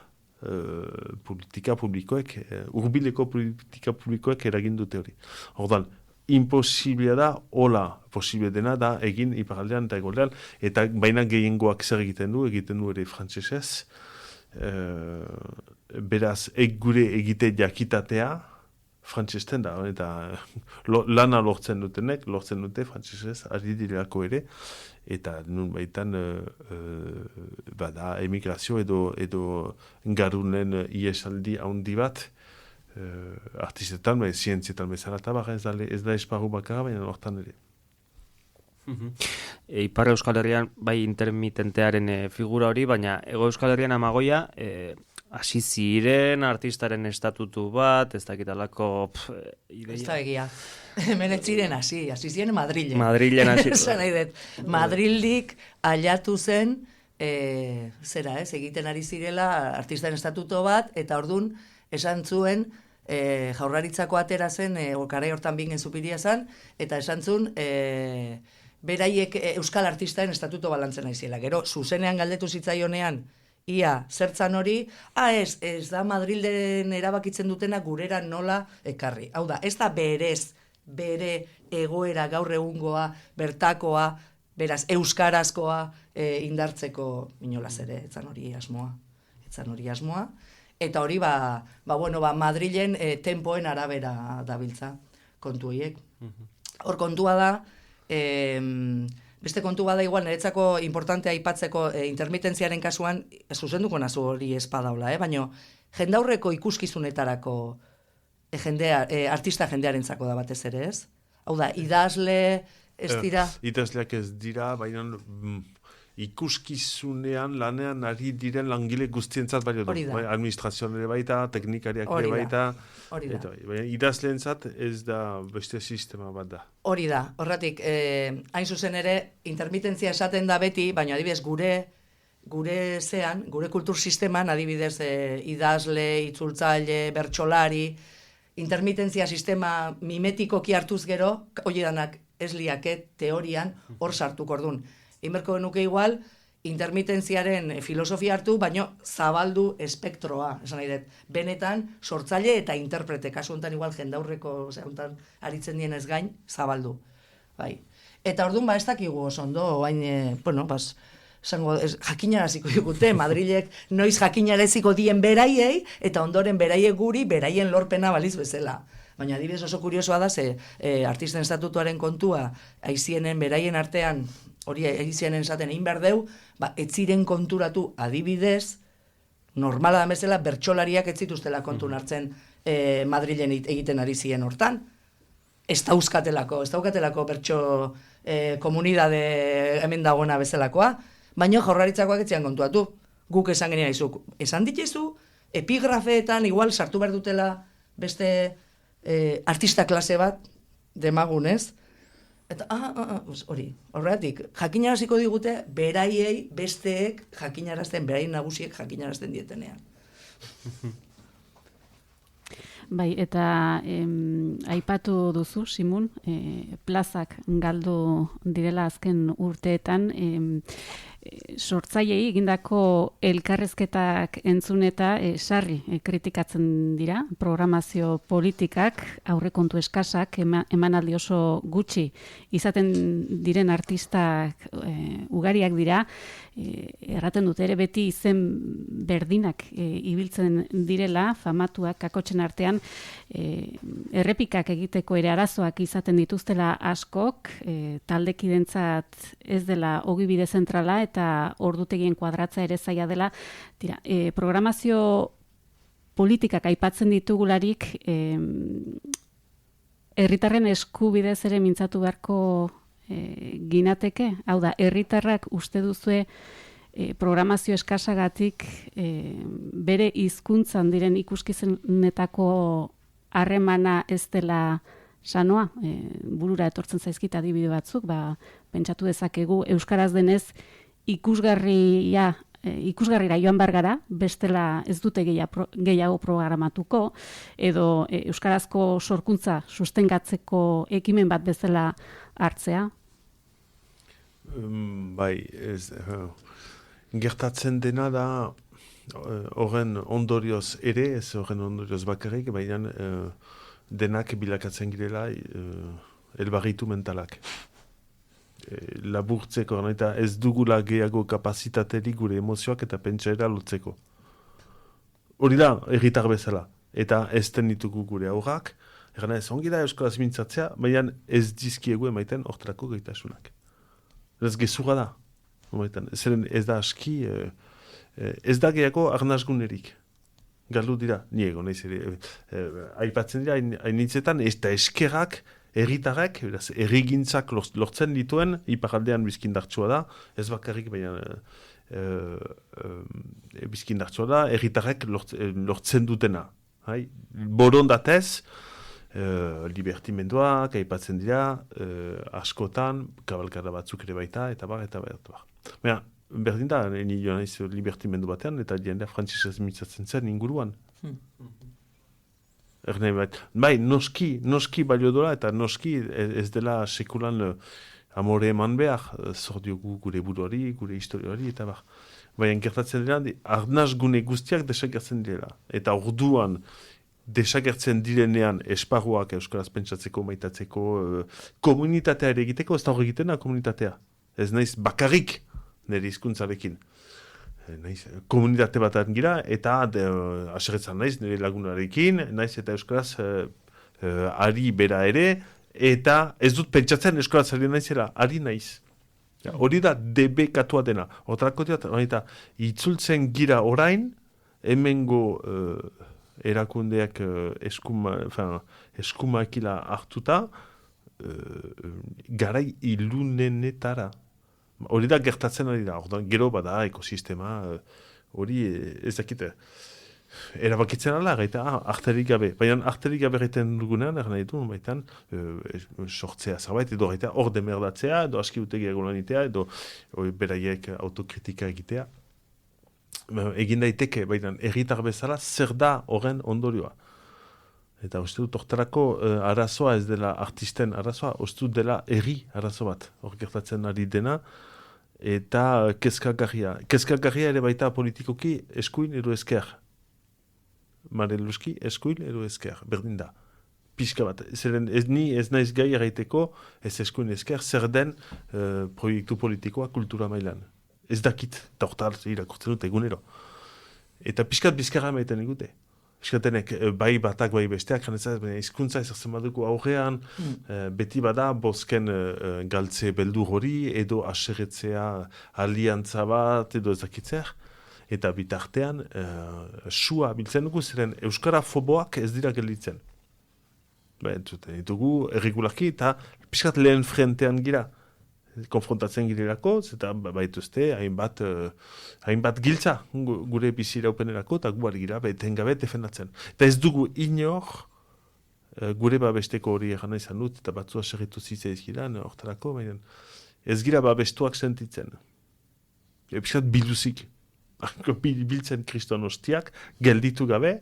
politika publikoek, urbileko politika publikoek eragin dute hori. Ordan, imposiblia da, hola, posible dena da, egin iparaldean eta egoldean, eta baina gehiengoak zer egiten du ere frantsesez. Beraz, gure egite jakitatea, frantsesten da, eta lana lortzen dute frantsesez, ari direlako ere, eta nun baitan bada emigrazio edo garunen iesaldi handi bat, artistetan, zientzietan bezala eta ez da esparru bakarra, baina hortan ere. Ipar Euskal Herrian bai intermitentearen figura hori, baina Hego Euskal Herrian Amagoia hasi ziren artistaren estatutu bat, ez dakitalako ideia. Ez da egia. Hemen ez ziren hasi ziren Madrilen. Madrilen hasi. Madrildik ailatu zen, egiten ari zirela artistaren estatuto bat, eta ordun esan zuen, jaurlaritzako atera zen, okarai hortan bingen zupiria zen, eta esan zuen, beraiek euskal artistaren estatuto balantzen aiziela. Gero, zuzenean galdetu zitzaionean, ia, zertzan hori, ez da Madrilden erabakitzen dutena gurera nola ekarri. Hau da, ez da bere egoera gaur egungoa, bertakoa, beraz, euskarazkoa indartzeko inolaz ere, etzan hori asmoa. Eta hori, Madrilen tempoen arabera dabiltza kontu horiek. Hor kontua da, beste kontu bada igual, niretzako importantea aipatzeko intermitentziaren kasuan, zuzenduko nazu hori espadaula, baina jendaurreko ikuskizunetarako artista jendearentzako da batez ere, ez? Hau da, idazle ez dira? Idazleak ez dira, baina ikuskizunean lanean ari diren langile guztientzat baino du. Administrazioan ere baita, teknikariak ere baita. Idazleentzat ez da beste sistema bat da. Hori da, horretik, hain zuzen ere, intermitentzia esaten da beti, baina adibidez gure kultur sisteman, adibidez idazle, itzultzaile, bertsolari, intermitentzia sistema mimetikoki hartuz gero, hori danak ez liake teorian hor sartuko ordun. Inberko genuke igual, intermitentziaren filosofia hartu, baino zabaldu espektroa, esan nahi dut. Benetan, sortzaile eta interprete, kasu honetan igual jendaurreko, honetan aritzen dien ez gain, zabaldu. Bai. Eta orduan, ez dakigu oso ondo, bain, jakinaraziko digute, Madrilek noiz jakinaraziko dien beraiei, eta ondoren beraiek guri, beraien lorpena baliz bezala. Baina adibidez oso kuriosoa da, artisten estatutuaren kontua, aizienen beraien artean, hori aizienen esaten egin behar deu, ez ziren konturatu adibidez, normala da bezala, bertsolariak ez zituztela kontun hartzen Madrilen egiten ari ziren hortan. Ez daukatelako bertso komunidade hemen dagoena bezalakoa, baina jaurlaritzakoak ez ziren kontuatu. Guk esan genien izuk. Esan ditizu, epigrafeetan igual sartu behar dutela beste artista klase bat, demagunez, eta, horretik, jakinaraziko digute, beraiei, besteek jakinarazten, beraien nagusiek jakinarazten dietenean. Bai, eta aipatu duzu, Simun, plazak galdu direla azken urteetan, sortzaileei egindako elkarrezketak entzun eta sarri kritikatzen dira, programazio politikak, aurrekontu eskasak, emanaldi oso gutxi izaten diren artistak ugariak dira, erraten dute ere beti izen berdinak ibiltzen direla, famatuak kakotxen artean, errepikak egiteko ere arazoak izaten dituztela askok, taldekidentzat ez dela ogibide zentrala eta ordutegien kuadratza ere zaila dela. Programazio politikak aipatzen ditugularik herritarren eskubidez ere mintzatu beharko ginateke? Hau da, herritarrak uste duzue programazio eskasagatik bere hizkuntzan diren ikuskizunetako harremana ez dela sanoa, burura etortzen zaizkit adibide batzuk, pentsatu dezakegu euskaraz denez ikusgarrira joan bar gara, bestela ez dute gehiago programatuko, edo euskarazko sorkuntza sustengatzeko ekimen bat bezala hartzea. Bai, gertatzen dena da horren ondorioz ere, ez horren ondorioz bakarrik, baina denak bilakatzen girela elbarritu mentalak. Laburtzeko, eta ez dugula gehiago kapazitaterik gure emozioak eta pentsaera lotzeko. Hori da, herritar bezala. Eta ez den ditugu gure aurrak, erana ez ongi da euskaraz mintzatzea, baina ez dizkiegu emaiten hortarako gaitasunak. Ez gezurra da. Zeren ez da aski, ez da gehiago arnazgunerik. Galdu dira, niego, nahiz ere, aipatzen dira, hainitzetan, ez da eskerrak, herritarrek, errigintzak lortzen dituen, iparaldean bizkindartsua da, ez bakarrik, baina bizkindartsua da, herritarrek lortzen dutena. Borondatez, libertimenduak, aipatzen dira, askotan, kabalkada batzuk ere baita, eta bar. Baina, berdin da, nio naiz libertimendu batean, eta jendea frantzisez mitzatzen zen inguruan. Bai, noski balio dola, eta noski ez dela sekulan amore eman behar, zor diogu gure buruari, gure historiari, eta bar. Baina gertatzen dira, arnaz gune guztiak desagertzen direla. Eta orduan, desagertzen direnean esparruak euskaraz pentsatzeko, maitatzeko, komunitatea ere egiteko, ez da hor egitena komunitatea. Ez naiz bakarrik nire hizkuntzarekin. Naiz, komunitate bat gira, eta aserretzan naiz nire lagunarekin, naiz eta euskaraz ari bera ere, eta ez dut pentsatzen euskaraz ari naizela, ari naiz. Hori da debekatua dena. Otrako eta itzultzen gira orain, hemengo erakundeak eskumakila hartuta, garai ilunenetara. Hori da gertatzen ari da, gero bada ekosistema, hori ez dakite, erabakitzen ala, gaita, arterik gabe. Baina arterik gabe gaiten dugunean, nahi du, baitan, sortzea zerbait, edo gaita hor demerdatzea, edo aski utegiago lanitea, edo beraiek autokritika egitea. Egin daiteke, baina herritar bezala, zer da horren ondorioa. Eta uste dut, hortarako arazoa ez dela artisten arazoa, uste dut dela herri arazo bat, hor gertatzen ari dena, eta kezkagarria. Kezkagarria ere baita politikoki eskuin edo esker. Mareluski, eskuin edo esker, berdin da. Pixka bat, ez naiz gai erraiteko, ez eskuin esker, zer den proiektu politikoa kultura mailan. Ez dakit, eta hortar irakurtzen dut egunero. Eta pixkat bizkarra maiten egute. Eskatenek, bai batak, bai besteak, hizkuntza ezartzen baduko aurrean, beti bada bosken galtze beldur hori, edo aserretzea aliantza bat, edo ezakitzer, eta bitartean, sua biltzen dugu, ziren euskara foboak ez dira gelditzen. Ditugu erregularki, eta pixkat lehen frentean gira. Konfrontatzen girelako, eta baituzte hainbat giltza gure biziraupenerako, eta gu gira etengabe defendatzen. Eta ez dugu inor gure babesteko hori egana izan dut, eta batzua segitu zitzaizkidan, hortarako, baina ez gira babestuak sentitzen. Piskat biluzik. Biltzen kriston hostiak, gelditu gabe,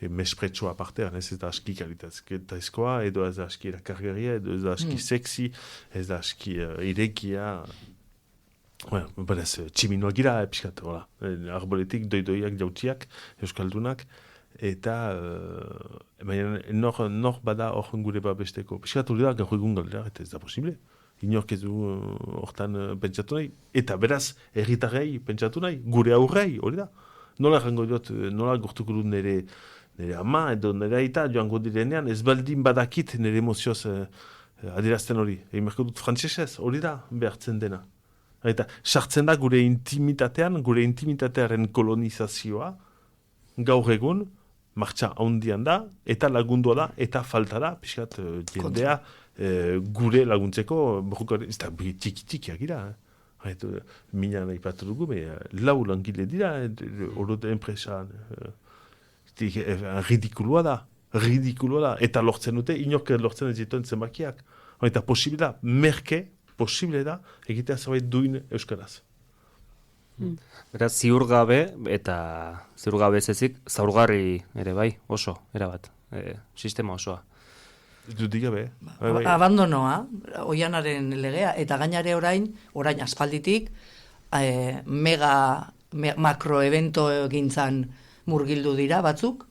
mespretsua aparte, ez da aski kalitatezkoa, edo ez da aski erakargarria, edo ez da aski sexy, ez da aski irekia. Berez, tximinoa gira, piskat, arboletik, doidoiak, jautiak, euskaldunak, eta nor bada hor gure babesteko. Piskat hori da, gaur egun galdera, eta ez da posible. Inork ez du hortan pentsatu nahi, eta beraz, herritarrei pentsatu nahi, gure aurrei, hori da. Nola jango dut, nola gortuko dut nire ama edo nire aita joango direnean, ez baldin badakit nire emozioz adierazten hori. Egin berko dut frantzesez, hori da behartzen dena. Eta sartzen da gure intimitatean, gure intimitatearen kolonizazioa, gaur egun, martxa handian da, eta lagundua da, eta falta da, pixkat jendea gure laguntzeko, ez da txiki-txikiak gira. Mina nahi patu dugu, lau langile dira, orote enpresan. Ridikulua da, eta lortzen dute, inork lortzen ez dituen zenbakiak. Eta posible da, egitea zerbait duin euskaraz. Beraz, ziurgabe eta ziurgabe ez ezik, zaurgarri ere bai, oso, erabat, sistema osoa. Dudigabe. Abandonoa, oianaren legea, eta gainare orain aspalditik, makroevento gintzan murgildu dira batzuk,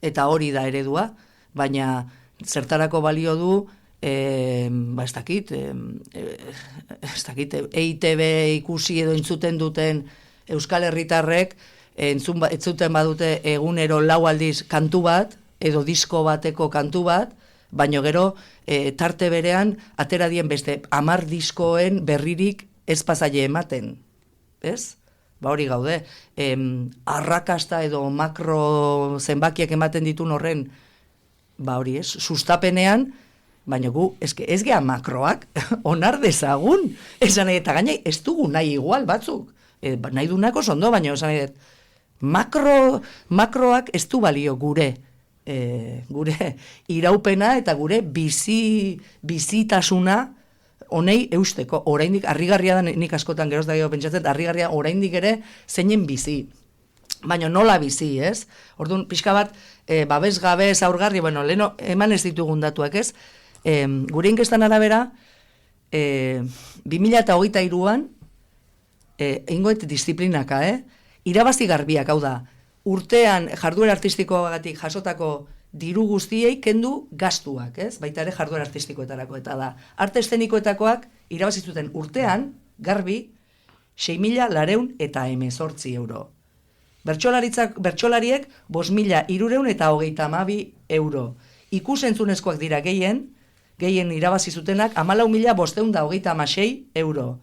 eta hori da eredua, baina zertarako balio du, ez dakit, EITB ikusi edo entzuten duten Euskal Herritarrek, entzuten badute egunero 4 aldiz kantu bat, edo disko bateko kantu bat, baina gero tarte berean atera dien beste 10 diskoen berririk ez pasaile ematen. Ez? Ba hori gaude. Arrakasta edo makro zenbakiak ematen ditun horren, ba hori ez, sustapenean, baina gu, ez gea makroak, onar dezagun. Esan nahi, eta gainai, ez dugu nahi igual batzuk. Nahi dunako sondo, baina esan nahi, makroak ez du balio gure iraupena eta gure bizitasuna honei eusteko. Oraindik harrigarria da, nik askotan geroz da gero pentsatzen, harrigarria oraindik ere zeinen bizi. Baina nola bizi, ez? Orduan, pixka bat, babes gabe, zaurgarri, bueno, leheno, eman ez ditugun datuak, ez? Gure inkestan arabera, 2023an, ingoet disiplinaka, irabazi garbiak, hau da, urtean jarduera artistikoagatik jasotako diru guztiei kendu gastuak, ez? Baita ere jarduera artistikoetarako, eta da. Arte eszenikoetakoak irabazizuten urtean, garbi, 6.418 euro. Bertsolariek 5.332 euro. Ikusentzunezkoak dira gehien irabazizutenak 14.526 euro.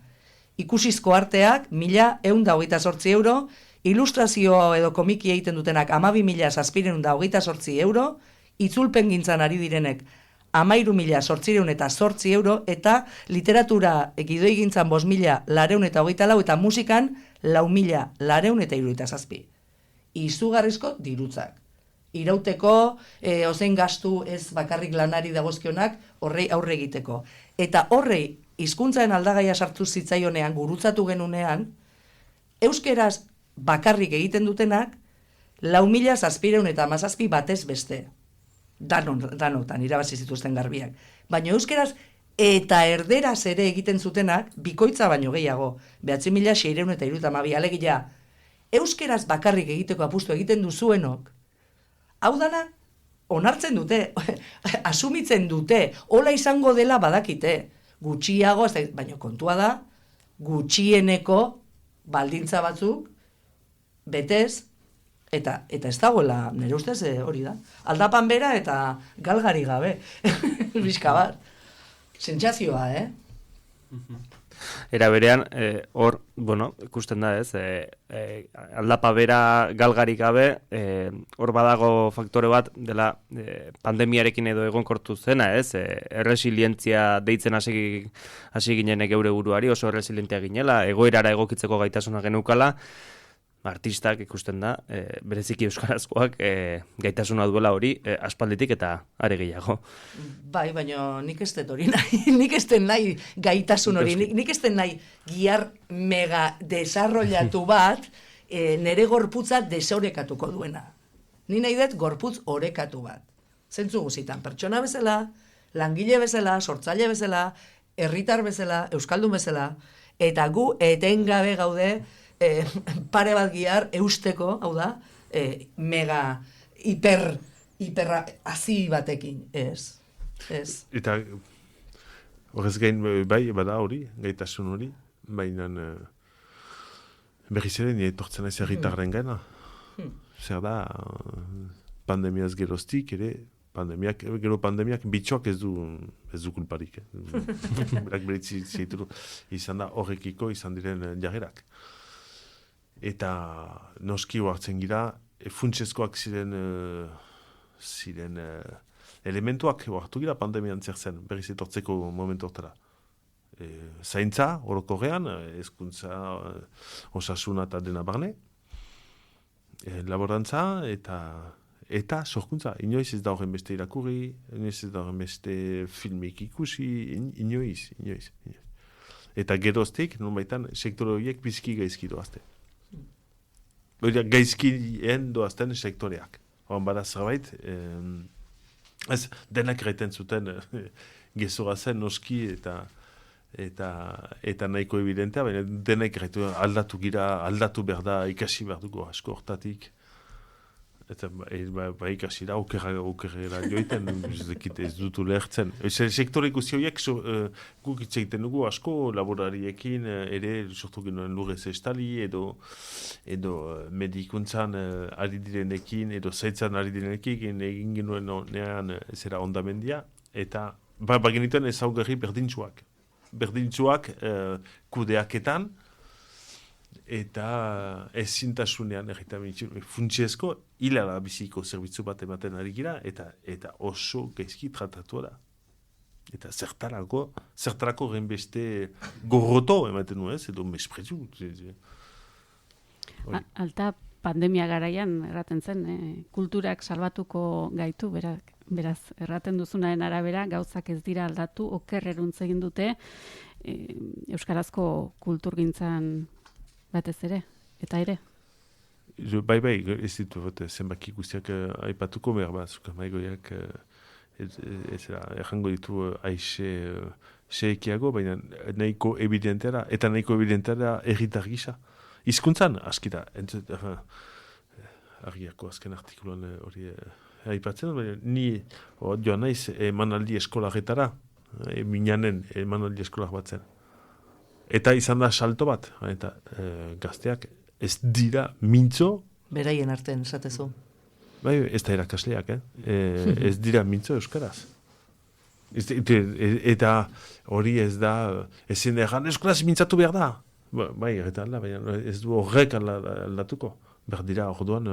Ikusizko arteak 1.128 euro, ilustrazio edo komiki egiten dutenak 12.728 euro, itzulpen gintzan ari direnek 13.808 euro, eta literatura egidoi gintzan 5.424 eta musikan 4.477. Izugarrizko dirutzak. Irauteko, ozein gastu ez bakarrik lanari dagozkionak, horrei aurre egiteko. Eta horrei, hizkuntzaren aldagaia sartu zitzaionean, gurutzatu genunean, euskeraz bakarrik egiten dutenak, 4.717 batez beste. Danotan, irabazi zituzten garbiak. Baina euskeraz eta erderaz ere egiten zutenak, bikoitza baino gehiago, 9.632, alegia, euskeraz bakarrik egiteko apustu egiten duzuenok, hau dana, onartzen dute, asumitzen dute, hola izango dela badakite, gutxiago, baina kontua da, gutxieneko baldintza batzuk, betez, eta ez dagoela, nire ustez hori da, aldapan bera eta galgari gabe, bizka bat, sentsazioa, Era berean, hor, ikusten da ez, aldapa bera galgarik gabe, hor badago faktore bat dela pandemiarekin edo egonkortu zena, ez, erresilientzia deitzen hasi ginenek geure buruari, oso erresilientia ginela, egoerara egokitzeko gaitasuna geneukala, artistak ikusten da, bereziki euskarazkoak gaitasuna duela hori aspalditik eta are gehiago. Bai, baina nik ez dut hori nahi, nik ez den nahi gaitasun hori, nik ez den nahi giar mega desarrollatu bat nere gorputza desorekatuko duena. Ni nahi dut gorputz orekatu bat. Zentzu guzitan, pertsona bezala, langile bezala, sortzaile bezala, herritar bezala, euskaldun bezala, eta gu etengabe gaude pare bat giar eusteko, hau da, mega hiper hazi batekin, ez. Eta horrez gain bai, bada hori, gaitasun hori, baina berriz ere nire etortzen aiz herritarren gaina. Zer da, pandemiaz geroztik ere, pandemiak bitxoak ez du kulparik. Berak beritzi zeitu izan da horrekiko izan diren jarrerak. Eta noski hartzen gira funtsezkoak ziren elementuak, hartu gira pandemian zer zen, berriz etortzeko momentu hortara. Zaintza, orokorrean, hezkuntza, osasuna eta dena barne, laborantza eta sorkuntza. Inoiz ez da horren beste irakurri, inoiz ez da horren beste filmik ikusi, inoiz. Eta geroztik, non baitan, sektore horiek bizki gaizki doazte. Gaizkien doazten sektoreak. Horan bada zerbait, ez denak erraiten zuten gezora zen noski eta nahiko evidentea, baina denak erraitu aldatu behar da, ikasi behar dugu asko hortatik. Eta ikasi da, okerrera joiten, ez dutu lehertzen. Sektore guzi horiek guk hitz egiten dugu asko laborariekin, ere sortu genuen lurrez estali, edo medikuntzan ari direnekin, edo zaitzan ari direnekin, egin genuen nean zera ondamendia, eta genituen ezaugarri berdintzuak kudeaketan, eta ezintasunean funtsezko hilala biziko zerbitzu bat ematen ari gira, eta oso gaizki tratatua da. Eta zertarako gen beste gorroto ematen du ez, edo mesprezu. Alta pandemia garaian erraten zen, kulturak salbatuko gaitu, beraz, erraten duzunaren arabera, gauzak ez dira aldatu, okerreruntz egin dute, euskarazko kulturgintzan batez ere, eta ere? Bai, ez ditu zenbaki guztiak aipatuko behar bat, zuka maigoiak errango ditu aixe seekiago, baina nahiko evidentera, eta nahiko evidentera erritar gisa. Hizkuntzan, askira, argiako azken artikuloan hori aipatzen, baina ni joan naiz emanaldi eskolagetara, minanen emanaldi eskolak bat zen. Eta izan da salto bat, eta gazteak ez dira mintzo. Beraien artean, esatezu. Bai, ez da erakasleak, ez dira mintzo euskaraz. Eta hori ez da, ezin egan eskolaz mintzatu behar da. Bai, eta baina ez du horrek aldatuko. Behar dira orduan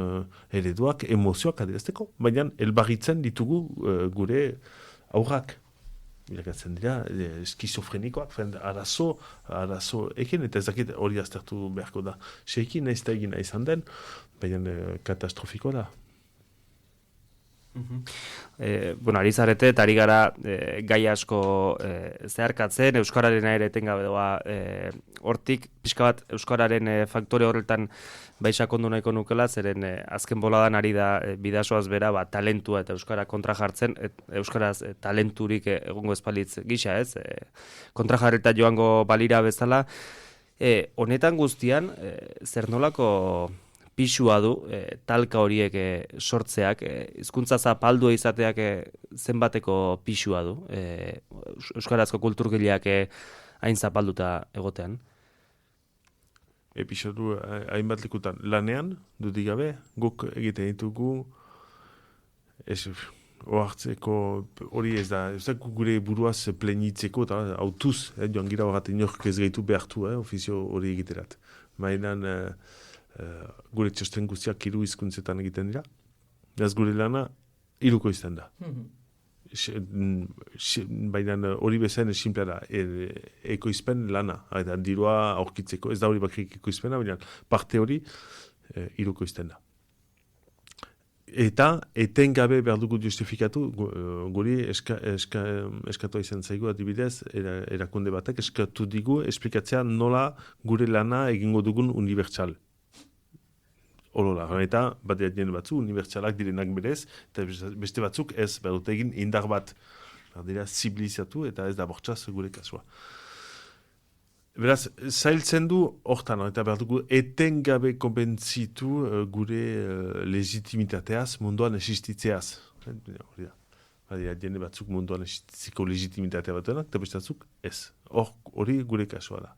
ereduak, emozioak adierazteko, baina elbarritzen ditugu gure aurrak. Irakatzen dira, skizofrenikoak, arazo ekin, eta ez dakit hori aztertu beharko da. Seekin ez da egina izan den, baina katastrofiko da. Ari zarete, eta ari gara gai asko zeharkatzen, euskararen ere etengabe doa hortik, pixka bat euskararen faktore horretan sakondu nahiko nukela, zeren azken boladan ari da bidasoaz bera talentua eta euskara kontra jartzen, euskaraz talenturik egongo espalitz gisa ez, kontra jarreta joango balira bezala. Honetan guztian, zer nolako pisua du talka horiek sortzeak, hizkuntza zapaldua izateak zenbateko pisua du, euskarazko kulturgileak hain zapalduta egotean? Episodua hainbat lekutan lanean, dudik gabe, guk egiten ditugu ohartzeko hori ez da gure buruaz plenitzeko eta autuz, joan gira horretan inork ez gaitu behartu, ofizio hori egiterat. Mainan gure txosten guztiak 3 hizkuntzetan egiten dira, ez gure lana 3 izten da. Baina hori bezain simplea da, ekoizpen lana, eta dirua aurkitzeko, ez da hori bakrik ekoizpena, baina parte hori 3 izten da. Eta etengabe behar dugu justifikatu, guri eskatu izan zaigu adibidez, erakunde batek eskatu digu esplikatzea nola gure lana egingo dugun unibertsal. Olola, eta bat jende batzu, unibertsalak direnak berez, eta beste batzuk ez, behar dut egin indar bat, dira zibilizatu, eta ez da bortxaz gure kasua. Beraz, zailtzen du hortan, eta behar dugu etengabe konbentzitu gure legitimitateaz, munduan existitzeaz. Hori da. Badira, jende batzuk munduan existitzeko legitimitatea batuenak, eta beste batzuk ez. Hori gure kasua da.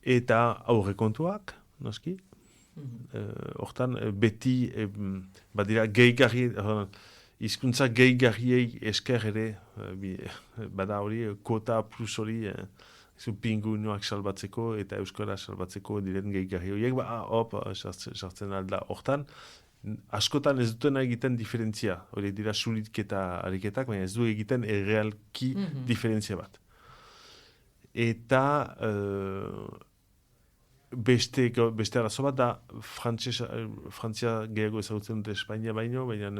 Eta aurrekontuak, noski, hortan beti badira gehigarri, hizkuntza gehigarriei esker ere, bada hori, kota plus hori, pinguinoak salbatzeko eta euskara salbatzeko diren gehigarri horiek, sartzen alda hortan, askotan ez dutena egiten diferentzia. Hori dira suritketa ariketak, baina ez du egiten errealki diferentzia bat. Eta beste arazo bat da Frantzia gehiago ezagutzen dute Espainia baino, baina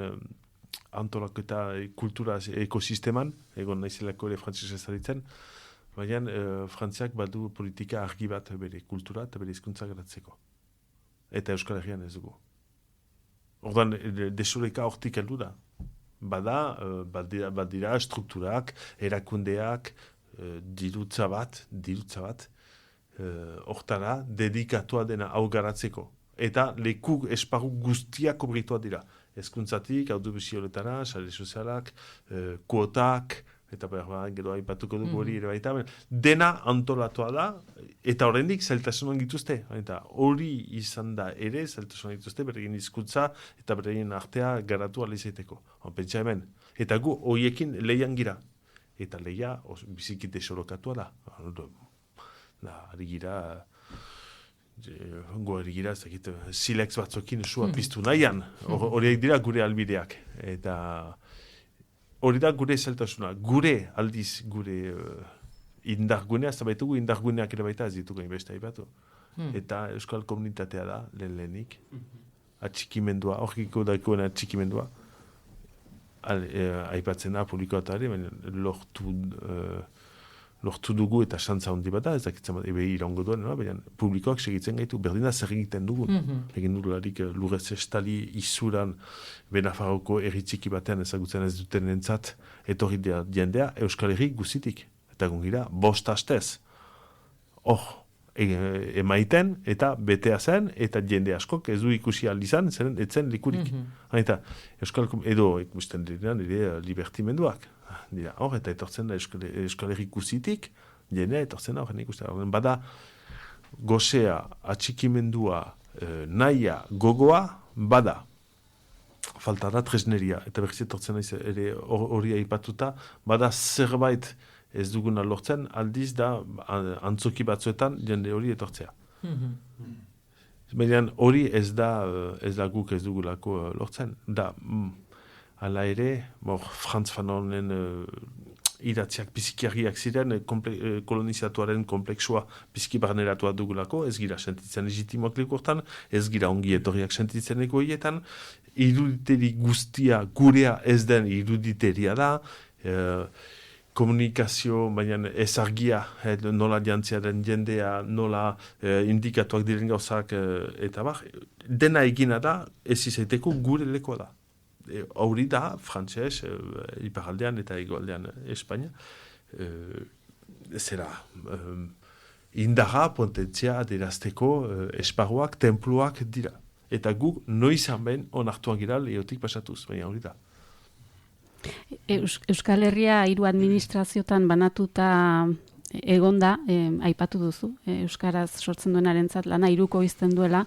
antolaketa kultura ekosisteman, egon naizelako ere frantzese ezaritzen, baina Frantziak badu politika argi bat bere kultura eta bere hizkuntza garatzeko. Eta Euskal Herrian ez dugu. Ordan, desoreka hortik heldu da. Badira strukturak, erakundeak, dirutza bat, hortara dedikatua dena hau garatzeko. Eta leku esparru guztiak kobrituak dira. Hezkuntzatik, audiovisualetara, sare sozialak, kuotak, eta gero aipatuko dugu hori ere baita. Dena antolatua da, eta oraindik zailtasunak dituzte. Eta hori izan da ere, zailtasunak dituzte, beregin hizkuntza eta beregin artea garatu alizaiteko. Pentsa hemen. Eta gu horiekin lehian gira. Eta lehia biziki desorokatua da. Ari gira... Goari gira, ez dakit, silex batzokin sua piztu nahian. Horiek dira gure albideak. Eta hori da gure zeltasuna. Gure aldiz, gure indargunea, ez da baitugu indarguneak ere baita ez ditugu inbeste aipatu. Eta euskal komunitatea da, lehenik. Atxikimendua, horkiko daikoen atxikimendua. Aipatzen da publikoatari, baina lortu dugu eta xantza handi bat da, ez dakitzen bat, ebe iraungo duen, baina publikoak segitzen gaitu, berdin da zer egiten dugun. Egin dugularik lurrez estali izuran Benafarroko erritxiki batean ezagutzen ez duten entzat, etorri jendea Euskal Herri guzitik. Eta gongira, 5 astez. Emaiten, eta betea zen, eta jende askok ez du ikusi izan, zeren etzen likurik. Eta Euskal edo ikusten direan, libertimenduak. Dira, eta etortzen da Euskal Herri guzitik, jendea etortzen da horren ikusten. Bada, gozea, atxikimendua, nahia, gogoa, bada. Falta da tresneria, eta berriz etortzen da ere hori aipatuta, bada zerbait ez duguna lortzen, aldiz da antzoki batzuetan jende hori etortzea. Baina hori ez da guk ez dugulako lortzen. Da, hala ere, Franz Fanonen idatziak bizikiarriak ziren, kolonizatuaren komplexua biziki barneratua dugulako, ez gira sentitzen legitimoak likortan, ez gira ongi etorriak sentitzen egoietan, iruditeri guztia gurea ez den iruditeria da, komunikazio, baina ez argia, nola jantziaren jendea, nola indikatuak diren gauzak, eta dena egina da, ez izaiteko gure lekoa da. Hori da, frantses, iparaldean eta egoaldean Espainia, indarra, potentzia adierazteko esparruak, tenpluak dira. Eta guk noizan behin onartuak gira lehiotik pasatuz, baina hori da. Euskal Herria 3 administraziotan banatuta egonda, aipatu duzu, euskaraz sortzen duenarentzat lana 3 izten duela,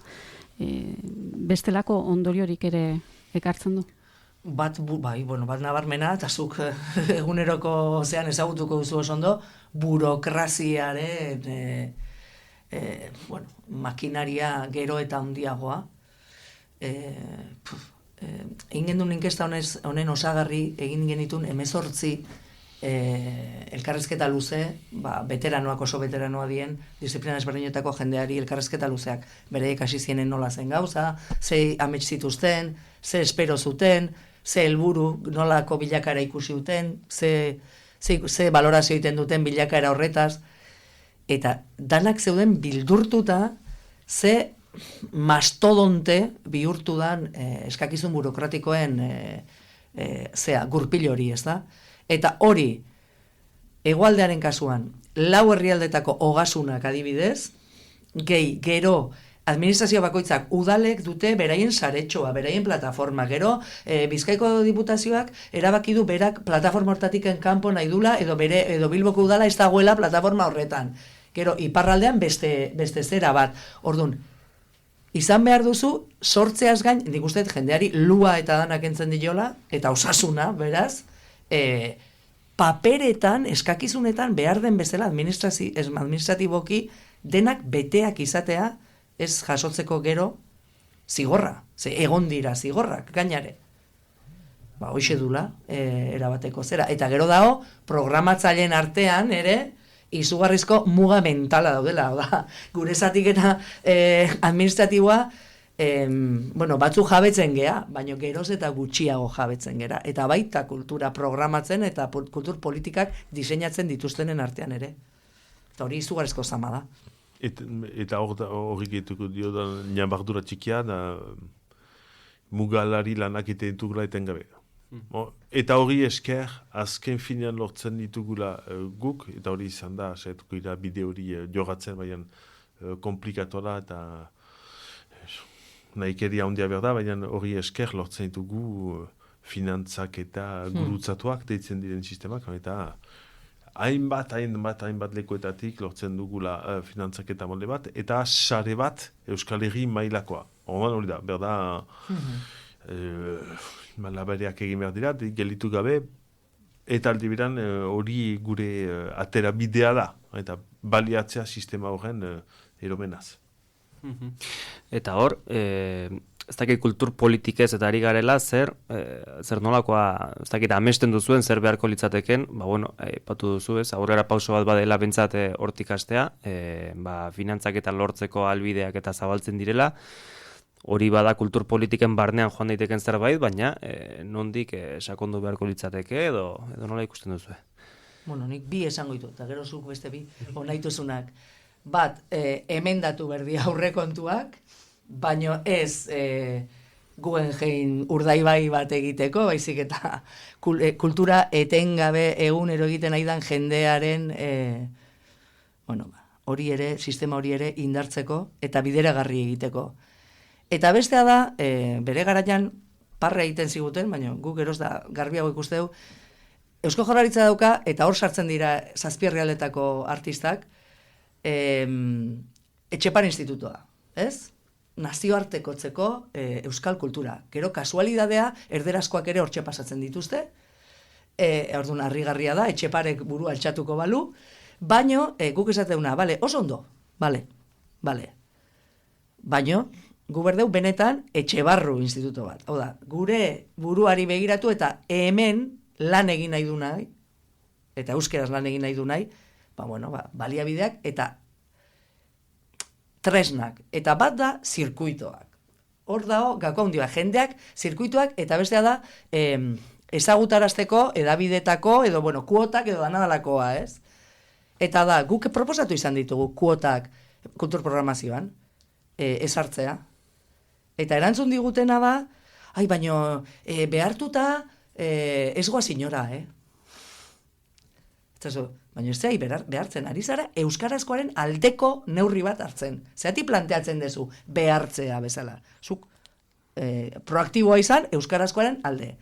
bestelako ondoriorik ere ekartzen du. Bat nabarmena, eta zuk eguneroko zean ezagutuko duzu oso ondo, burokraziaren makinaria gero eta handiagoa. Egin gendun inkesta honen osagarri, egin genitun 18 elkarrezketa luze, veteranoak oso veteranoa dien, disiplina ezberdinetako jendeari elkarrezketa luzeak. Bereik hasi zienen nola zen gauza, ze amets zituzten, ze espero zuten, ze helburu nolako bilakaera ikusi duten, ze balorazio egiten duten bilakaera horretaz, eta danak zeuden bildurtuta, ze mastodonte bihurtu dan eskakizun burokratikoen gurpil hori, ez da? Eta hori, hegoaldearen kasuan, 4 herrialdetako ogasunak adibidez, gero, administrazio bakoitzak udalek dute beraien saretxoa, beraien plataforma. Gero, Bizkaiko diputazioak erabaki du berak plataforma hortatik kanpo nahi dula, edo Bilboko udala ez dagoela plataforma horretan. Gero, iparraldean beste zera bat. Orduan, izan behar duzu, sortzeaz gain, nik uste jendeari lua eta danak entzen diola, eta osasuna, beraz, paperetan, eskakizunetan, behar den bezala administratiboki denak beteak izatea, ez jasotzeko gero zigorra, egon dira zigorrak, gainare. Hoxe dula, erabateko zera. Eta gero dago, programatzaileen artean ere, izugarrizko muga mentala daudela. Gure zatiketa administratiboa, batzu jabetzen gea, baina geroz eta gutxiago jabetzen gera. Eta baita kultura programatzen eta kultur politikak diseinatzen dituztenen artean ere. Eta hori izugarrizko zama da. Eta horrik etuko dio da nabardura txikia, da mugalari lanak ditugula etengabe. Eta hori esker, azken finean lortzen ditugula guk, eta hori izan da, saietuko ira bide hori jogatzen, baina komplikatora eta nahikeria handia behar da, baina hori esker lortzen ditugu finantzak eta gurutzatuak deitzen diren sistemak, eta hainbat lekuetatik lortzen dugula finantzak eta molde bat, eta sare bat Euskal Herri mailakoa. Hori da, berda, labareak egin behar dira, gelitu gabe, eta aldi beran hori gure atera bidea da, eta baliatzea sistema horren eromenaz. Eta hor, ez dakit kultur politikez eta ari garela, zer nolakoa, ez dakit amesten duzuen, zer beharko litzateken, patu duzu ez, aurrera pauso bat badela bentsat hortik astea, finantzak eta lortzeko albideak eta zabaltzen direla, hori bada kultur politiken barnean joan daiteken zerbait, baina nondik sakondu beharko litzateke edo nola ikusten duzu? Nik bi esango ditu, eta gero zuk beste bi onaituzunak. Bat, emendatu berdi aurrekontuak, baino ez Guggenheim urdaibai bat egiteko, baizik eta kultura etengabe egunero egiten aidan jendearen hori ere, sistema hori ere indartzeko eta bideragarri egiteko. Eta bestea da, bere garaian parra egiten ziguten, baina guk geroz da garbiago ikuste du, Eusko Jaurlaritza dauka, eta hor sartzen dira zazpierrealetako artistak, Etxepare Institutoa, ez? Nazioartekotzeko euskal kultura. Gero kasualidadea, erderazkoak ere hortxe pasatzen dituzte, orduan harrigarria da, Etxeparek burua altxatuko balu, baino guk esateuna, oso ondo, bale. Baino, gu berdeu benetan Etxebarru instituto bat. Hau da, gure buruari begiratu eta hemen lan egin nahi du nahi, eta euskeraz lan egin nahi du nahi, baliabideak eta tresnak. Eta bat da zirkuitoak. Hor dago, gako handia, jendeak zirkuitoak, eta bestea da ezagutarazteko, edabidetako, edo kuotak, edo danadalakoa, ez? Eta da, guk proposatu izan ditugu kuotak kulturprogramazioan, ezartzea. Eta erantzun digutena da, baino behartuta ez goaz inora, Baina ez zai behartzen ari zara, euskarazkoaren aldeko neurri bat hartzen. Zerati planteatzen dezu behartzea bezala. Zuk proaktiboa izan, euskarazkoaren alde.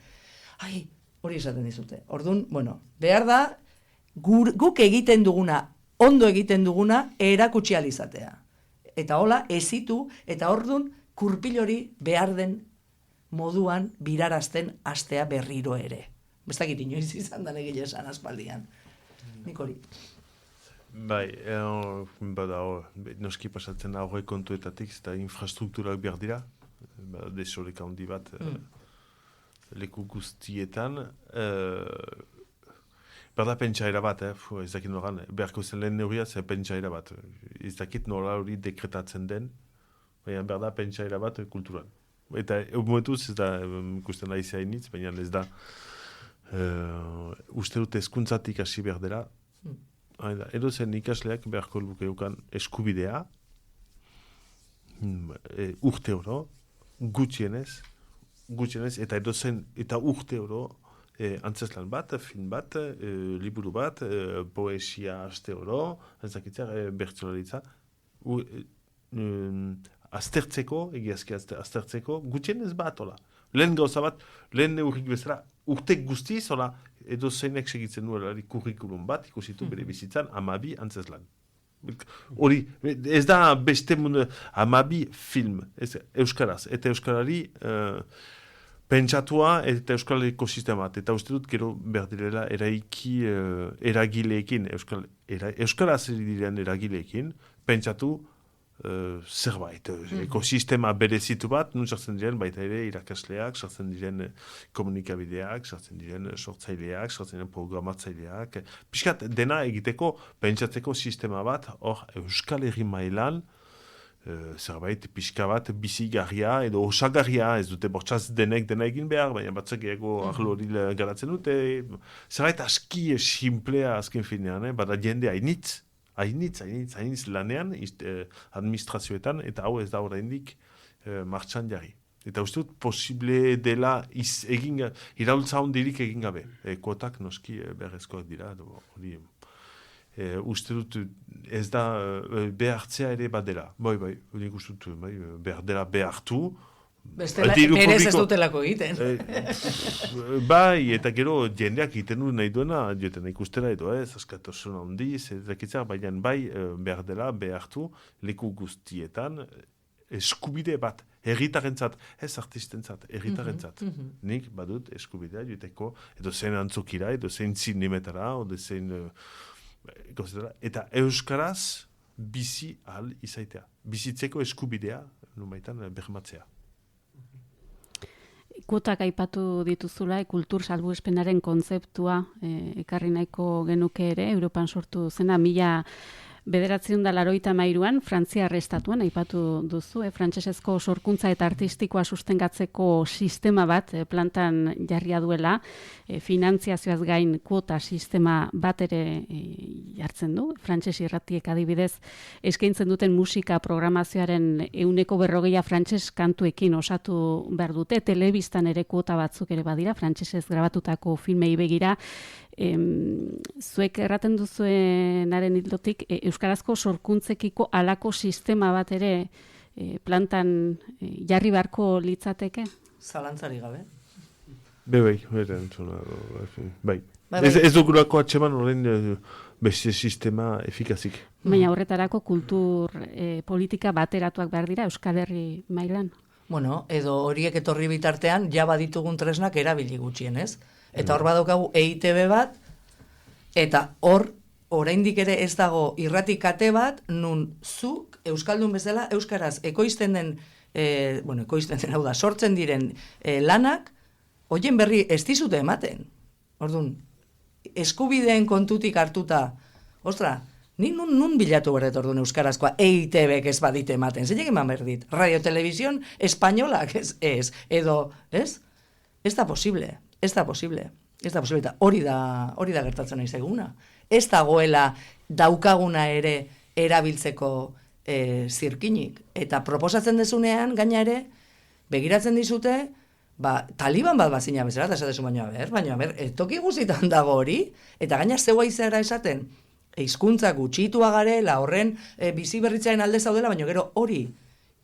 Hori esaten dizute. Orduan, behar da, guk egiten duguna, ondo egiten duguna, erakutsi alizatea. Eta hola, ezitu, eta orduan, kurpil hori behar den moduan birarazten astea berriro ere. Bestakit inoiz izan da negile esan aspaldian. Nik hori. Noski pasatzen aurre kontuetatik, eta infrastrukturak behar dira, desoreka handi bat leku guztietan. Berda pentsaera bat, ez dakit noran, beharko zen lehen neurria, ze pentsaera bat. Ez dakit nola hori dekretatzen den, baina berda pentsaera bat kulturan. Eta momentuz ez da ikusten laizia initz, baina ez da uste dut hezkuntzatik hasi behar dela. Edo zen ikasleak beharko lukeukan eskubidea, urte oro, gutxienez, eta edo zen, eta urte oro, antzeslan bat, film bat, liburu bat, poesia aste oro, ez dakitzea, bertsolaritza, aztertzeko, egiazki aztertzeko, gutxienez bat, hola. Lehen gauza bat, lehen neurrik bezala, urtek guztiz, hola, edo zeinek segitzen duelari kurrikulum bat, ikusitu bere bizitzan, 12 antzeslan. Hori, ez da beste mundu, 12 film, euskaraz, eta euskarari pentsatua eta euskal ekosistemat, eta uste dut gero behar direla eraiki eragileekin, euskaraz diren eragileekin, pentsatu zerbait, ekosistema berezitu bat, nun sartzen diren baita ere irakasleak, sartzen diren komunikabideak, sartzen diren sortzaileak, sartzen diren programatzaileak, pixkat dena egiteko, pentsatzeko sistema bat, hor Euskal Herri mailan, zerbait pixka bat bizigarria edo osagarria, ez dute bortxaz denek dena egin behar, baina batzak ego ahlo hori garatzen dute, zerbait aski simplea azken finean, bada jende hainitz lanean administrazioetan, eta hau ez da oraindik martxan jarri. Eta uste dut posible dela iraultza hondirik egin gabe. Kuotak noski beharrezkoak dira, hori uste dut ez da behartzea ere badela. Bai, nik uste dut behar dela behartu. Bestela, berez ez dutelako egiten. Bai, eta gero jendeak egiten du nahi duena, joten ikustera edo askatasuna handiz, ezakitza, baina bai behar dela behartu leku guztietan eskubide bat, herritarentzat, ez artistentzat, herritarentzat. Nik badut eskubidea joiteko, edo zein antzokira, edo zein zinemetara, edo zein eta euskaraz bizi ahal izaitea. Bizitzeko eskubidea, numaitan bermatzea. Kuotak aipatu dituzula, kultur salbuespenaren kontzeptua ekarri nahiko genuke ere, Europan sortu zena 1983an Frantziar estatuan aipatu duzu, frantsesezko sorkuntza eta artistikoa sustengatzeko sistema bat plantan jarria duela, finantziazioaz gain kuota sistema bat ere jartzen du. Frantses irratiek adibidez eskaintzen duten musika programazioaren 40% frantses kantuekin osatu behar dute, telebistan ere kuota batzuk ere badira, frantsesez grabatutako filmei begira. Zuek erraten duzuenaren ildotik, euskarazko sorkuntzekiko alako sistema bat ere plantan jarri beharko litzateke? Zalantzari gabe. Bai. Ez dugulako atxeman horren beste sistema efikazik. Baina horretarako kultur politika bateratuak behar dira Euskal Herri mailan? Bueno, edo horiek etorri bitartean ja baditugun tresnak erabili gutxienez. Eta hor badaukagu EITB bat, eta hor oraindik ere ez dago irrati kate bat, nun zuk euskaldun bezala euskaraz ekoizten den, hau da, sortzen diren lanak, hoien berri ez dizute ematen. Orduan, eskubideen kontutik hartuta, ostra, ni nun bilatu berdet orduan euskarazkoa EITB-ek ez badite ematen, zein egin berdit, radio telebizion espainolak ez, edo, ez? Ez da posible. Ez da posible, eta hori da gertatzen nahi zaiguna. Ez dagoela daukaguna ere erabiltzeko zirkinik. Eta proposatzen dezunean, gaina ere, begiratzen dizute, taliban bat bazina bezala, eta esatezu baina toki guzitan dago hori, eta gaina zeua izera esaten, hizkuntza gutxitua garela, horren bizi berritzaren alde zaudela, baina gero hori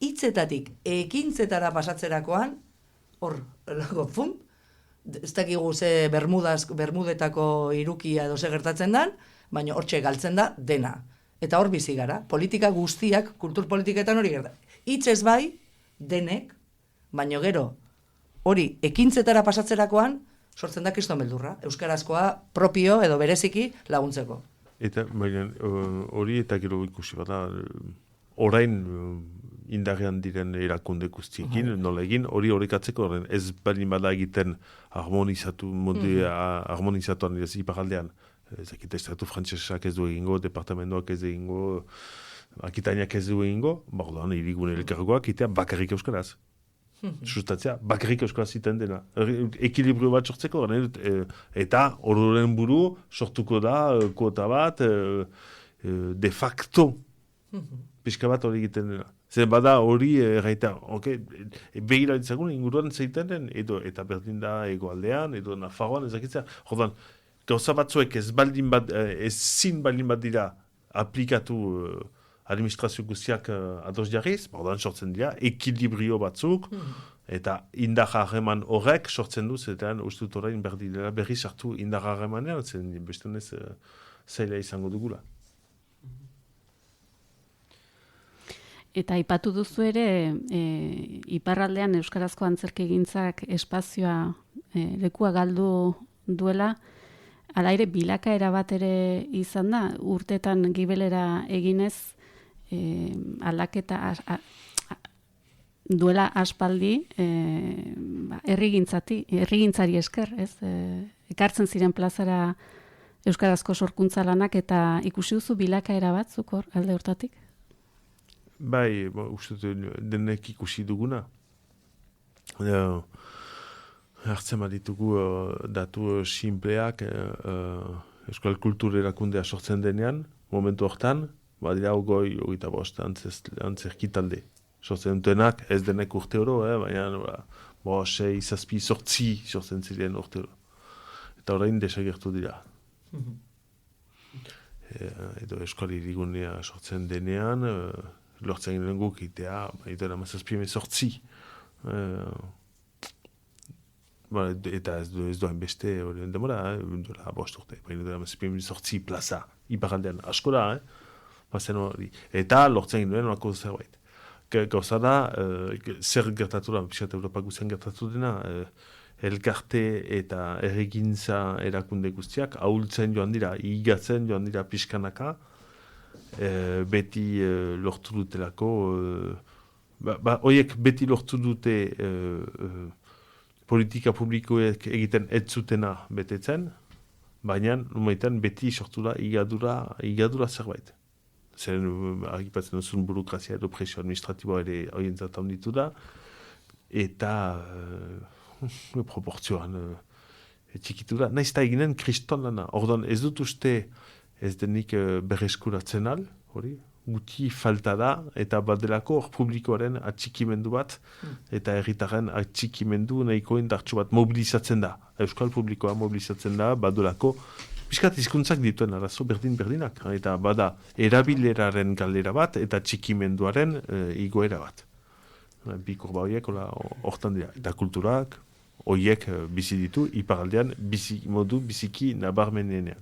hitzetatik ekintzetara pasatzerakoan, hor, ez dakigu ze Bermudetako irukia edo ze gertatzen dan, baina hortxe galtzen da dena. Eta hor bizi gara, politika guztiak, kultur politiketan hori gerta. Hitzez bai, denek, baina gero, hori ekintzetara pasatzerakoan, sortzen da kriston beldurra. Euskarazkoa propio edo bereziki laguntzeko. Eta, baina, hori eta gero ikusi bada, orain indarrean diren erakunde guztiekin, nola egin, hori horrekatzeko, ez baldin bada egiten harmonizatuan iparaldean. Ezakita estatu frantsesak ez du egingo, departamentoak ez egingo, Akitaniak ez du egingo, orduan hirigune elkargoak itea bakarrik euskaraz. Sustatzea, bakarrik euskaraz iten dena. Ekilibrio bat sortzeko, eta horren buru sortuko da kuota bat de facto pixka bat hori egiten dena. Zer bada hori gaita, begira ditzagun inguruan zeiten den, eta berdin da egoaldean, edo Nafarroan ezakitzea. Jordan, gauza batzuek ezin baldin bat dira aplikatu administrazio guztiak ados jarriz, ordan sortzen dira, ekilibrio batzuk, eta indar harreman horrek sortzen du, zetean ustut orain berri sartu indar harremanean, zen bestunez zaila izango dugula. Eta aipatu duzu ere, iparraldean euskarazko antzerkigintzak espazioa lekua galdu duela, hala ere bilakaera bat ere izan da, urtetan gibelera eginez, aldaketa duela aspaldi herrigintzari esker, ez? Ekartzen ziren plazara euskarazko sorkuntza lanak eta ikusi duzu bilakaera batzuk hor alde hortatik? Bai, uste denek ikusi duguna. Hartzen baditugu datu simpleak euskal kultur erakundea sortzen denean, momentu hortan, badira hogeita bost antzerki talde. Sortzen dutenak, ez denek urte oro, baina 6, 7, 8 sortzen ziren urte oro. Eta orain desagertu dira. Edo euskal irigunea sortzen denean, lortzen ginen guk itea, baina amazazpien 8. Eta ez doan beste horien demora, dola bost urte, baina amazazpien 8 plaza, iparaldean asko da, bazen hori. Eta lortzen ginen horako zerbait. Gauza da, zer gertatu da, Piskat Europa guztian gertatu dena, elkarte eta erregintza erakunde guztiak ahultzen joan dira, igatzen joan dira pixkanaka, beti lortu dutelako, horiek beti lortu dute politika publikoek egiten ez zutena betetzen, baina numaitan beti sortu da igadura zerbait. Zeren agipatzen duzun burokrazia edo presio administratiboa ere horientzat handitu da, eta proportzioan txikitu da. Naiz eta eginen kriston lana. Orduan ez dut uste ez denik berreskuratzen al, hori, guti falta da, eta badelako hor publikoaren atxikimendu bat, eta herritarren atxikimendu nahiko indartsu bat mobilizatzen da. Euskal publikoa mobilizatzen da, badelako Piskat hizkuntzak dituen arazo berdinak, eta bada erabileraren galdera bat eta txikimenduaren igoera bat. Bi kurba horiek hortan dira. Eta kulturak horiek bizi ditu, iparaldean modu biziki nabarmenean.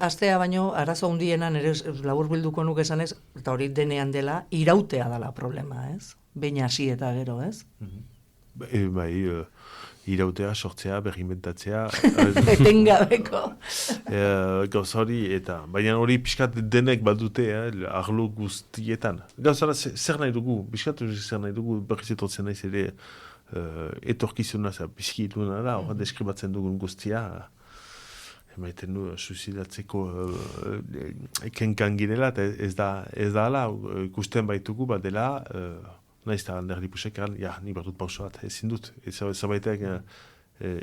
Astea baino, arazo hundienan ere labur bilduko nuke esanez, eta hori denean dela, irautea dela problema, ez? Behin hasi eta gero, ez? Irautea, sortzea, berrinbentatzea. Etengabeko. Gauza hori, eta baina hori pixkat denek badute, arlo guztietan. Gauza zer nahi dugu, pixkat zer nahi dugu, berriz etortzen naiz ere etorkizuna, bizki iluna da, hori deskribatzen dugun guztia, emaiten du, suizidatzeko kenkan girela, eta ez da ala, ikusten baitugu badela, naiz eta alderdi pusek eran, nik behar dut pauso bat, ezin dut. Zerbaitek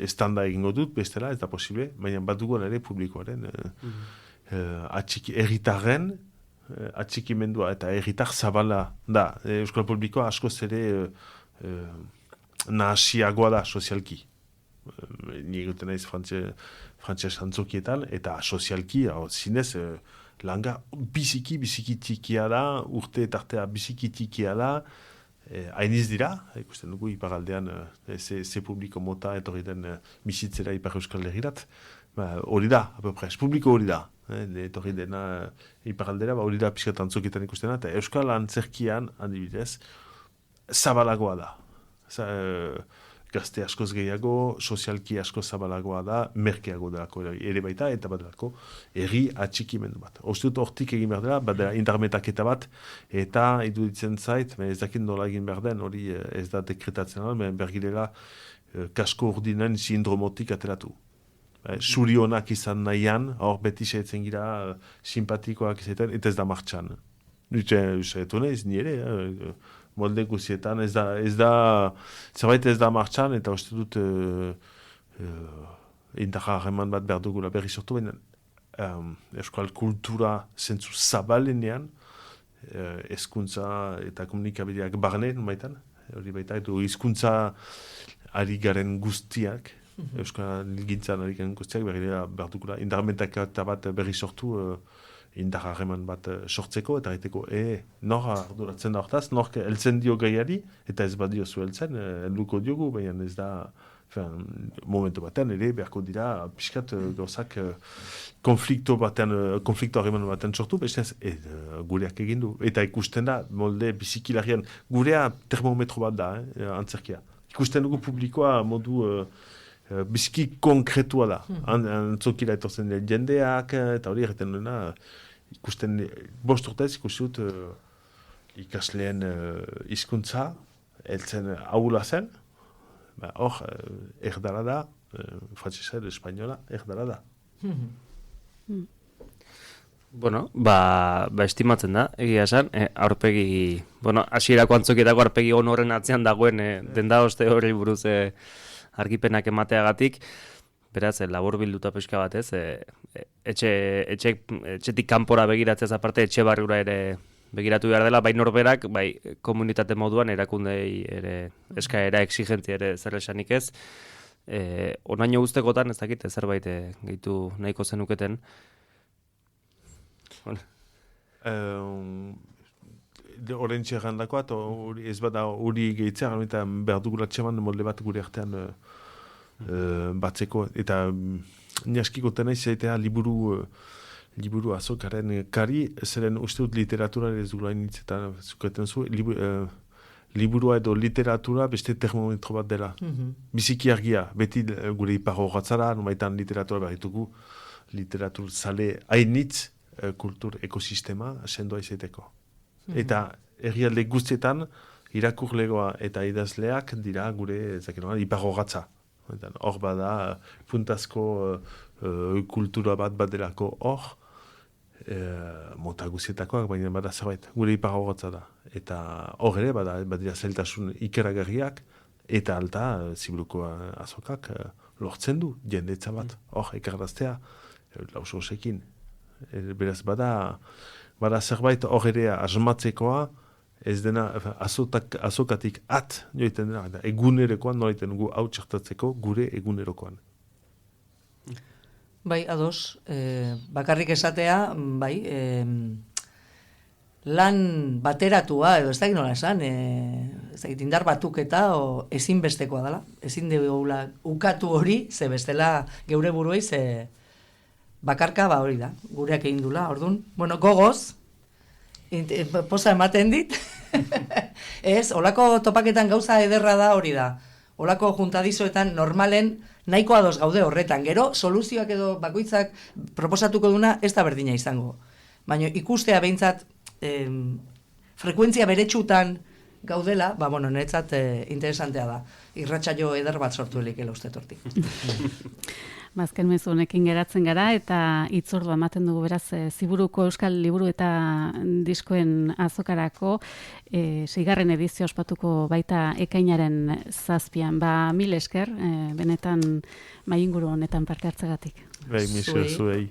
estanda egingo dut, bestela, ez da posible, baina bat dugu ere publikoaren erritarren atxikimendua eta erritar zabala da. Euskal publikoa askoz ere nahasiagoa da sozialki. Nik guten naiz frantses antzokietan, eta sozialki, zinez, langa biziki tikia da, urte etartea biziki tikia da, hainiz dira, ikusten dugu iparaldean ze publiko mota etorri den bizitzera Ipar Euskal Herrirat, hori da, apopres, publiko hori da, etorri dena iparaldera, hori da pixkat antzokietan ikustena, eta Euskal Antzerkian, adibidez, zabalagoa da. Gazte askoz gehiago, sozialki askoz zabalagoa da, merkeago delako ere baita, eta badelako herri atxikimendu bat. Ostut hortik egin behar dela, badela indarmetaketa bat, eta iruditzen zait, ez dakit nola egin behar den, hori ez da dekretatzen al, bergirela kasko urdinen sindromotik ateratu. Zuri honak izan nahian, hor beti seetzen gira simpatikoak izaten, eta ez da martxan. Zaitu nahiz, nire, molde guzietan, ez da, zerbait ez da martxan, eta uste dut indarra harreman bat behar dugula berri sortu, baina euskal kultura zentzu zabalenean, hezkuntza eta komunikabideak barnen baitan, hori baita, edo hizkuntza ari garen guztiak, euskal gintzan ari garen guztiak, behar dugula indarmentaketa bat berri sortu, indar harreman bat sortzeko, eta gaiteko, nor arduratzen da hortaz, nor heltzen dio gaiari, eta ez badio zu heltzen, helduko diogu, baina ez da, momentu batean, ere, beharko dira, pixkat gauzak konflikto harreman baten sortu, bestez, gureak egin du, eta ikusten da, molde bizikilarian, gurea termometro bat da, antzerkia. Ikusten dugu publikoa modu biziki konkretua da. Antzokila etortzen jendeak, eta hori egiten duena, ikusten, bost urtez ikusi dut ikasleen hizkuntza heltzen ahula zen, hor, erdara da, frantzesa edo espainola, erdara da. Bueno, estimatzen da, egia esan, aurpegi, hasierako antzokietako aurpegi horren atzean dagoen, denda oste hori buruz argipenak emateagatik, beraz, labur bilduta pixka batez, etxetik kanpora begiratzez aparte, etxe barriura ere begiratu behar dela, bai norberak, bai komunitate moduan erakundei ere eskaera, exigentzia ere zer esanik ez. Onaino guztekotan, ez dakit, zerbait gehitu nahiko zenuketen. Horrentxe errandakoa, ez bada hori gehitzea, eta behar dugula txeman molde bat gure artean batzeko. Eta niaskiko tenaiz zaitea liburu azokaren kari, zeren uste dut literatura ez dugula initzetan zuketen zu, liburua edo literatura beste termometro bat dela. Biziki argia, beti gure ipar horatzara, nomaitan literatura behar ditugu, literatur zale hainitz, kultur ekosistema sendoa izaiteko. Eta herrialde guztietan irakurlegoa eta idazleak dira gure iparrogatza. Hor bada puntazko kultura bat badelako hor, mota guztietakoak, baina bada zerbait, gure iparrogatza da. Eta hor ere badira zailtasun ikeragarriak eta alta ziburuko azokak lortzen du jendetza bat. Hor ekarraztea lausosekin. Beraz, bada zerbait hor ere asmatzekoa, ez dena azokatik joiten dena, egunerokoan nolaiten gu hau txertatzeko gure egunerokoan. Bai, ados, bakarrik esatea, bai, lan bateratua, edo ez da nola esan, ez da indar batuketa ezinbestekoa dela, ezin dugula ukatu hori, ze bestela geure buruei, ze bakarka hori da, gureak egin dula, orduan. Bueno, gogoz, poza ematen dit, ez, olako topaketan gauza ederra da hori da. Olako juntadizoetan normalen nahiko ados gaude horretan. Gero, soluzioak edo bakoitzak proposatuko duna ez da berdina izango. Baina ikustea behintzat frekuentzia beretsutan gaudela, niretzat interesantea da. Irratsaio eder bat sortu elikela uste tortik. Azken mezu honekin geratzen gara eta hitzordua ematen dugu beraz Ziburuko Euskal Liburu eta Diskoen azokarako 6. edizio ospatuko baita ekainaren 7. Mil esker, benetan mainguru honetan parte hartzegatik. Bai, mil esker zuei.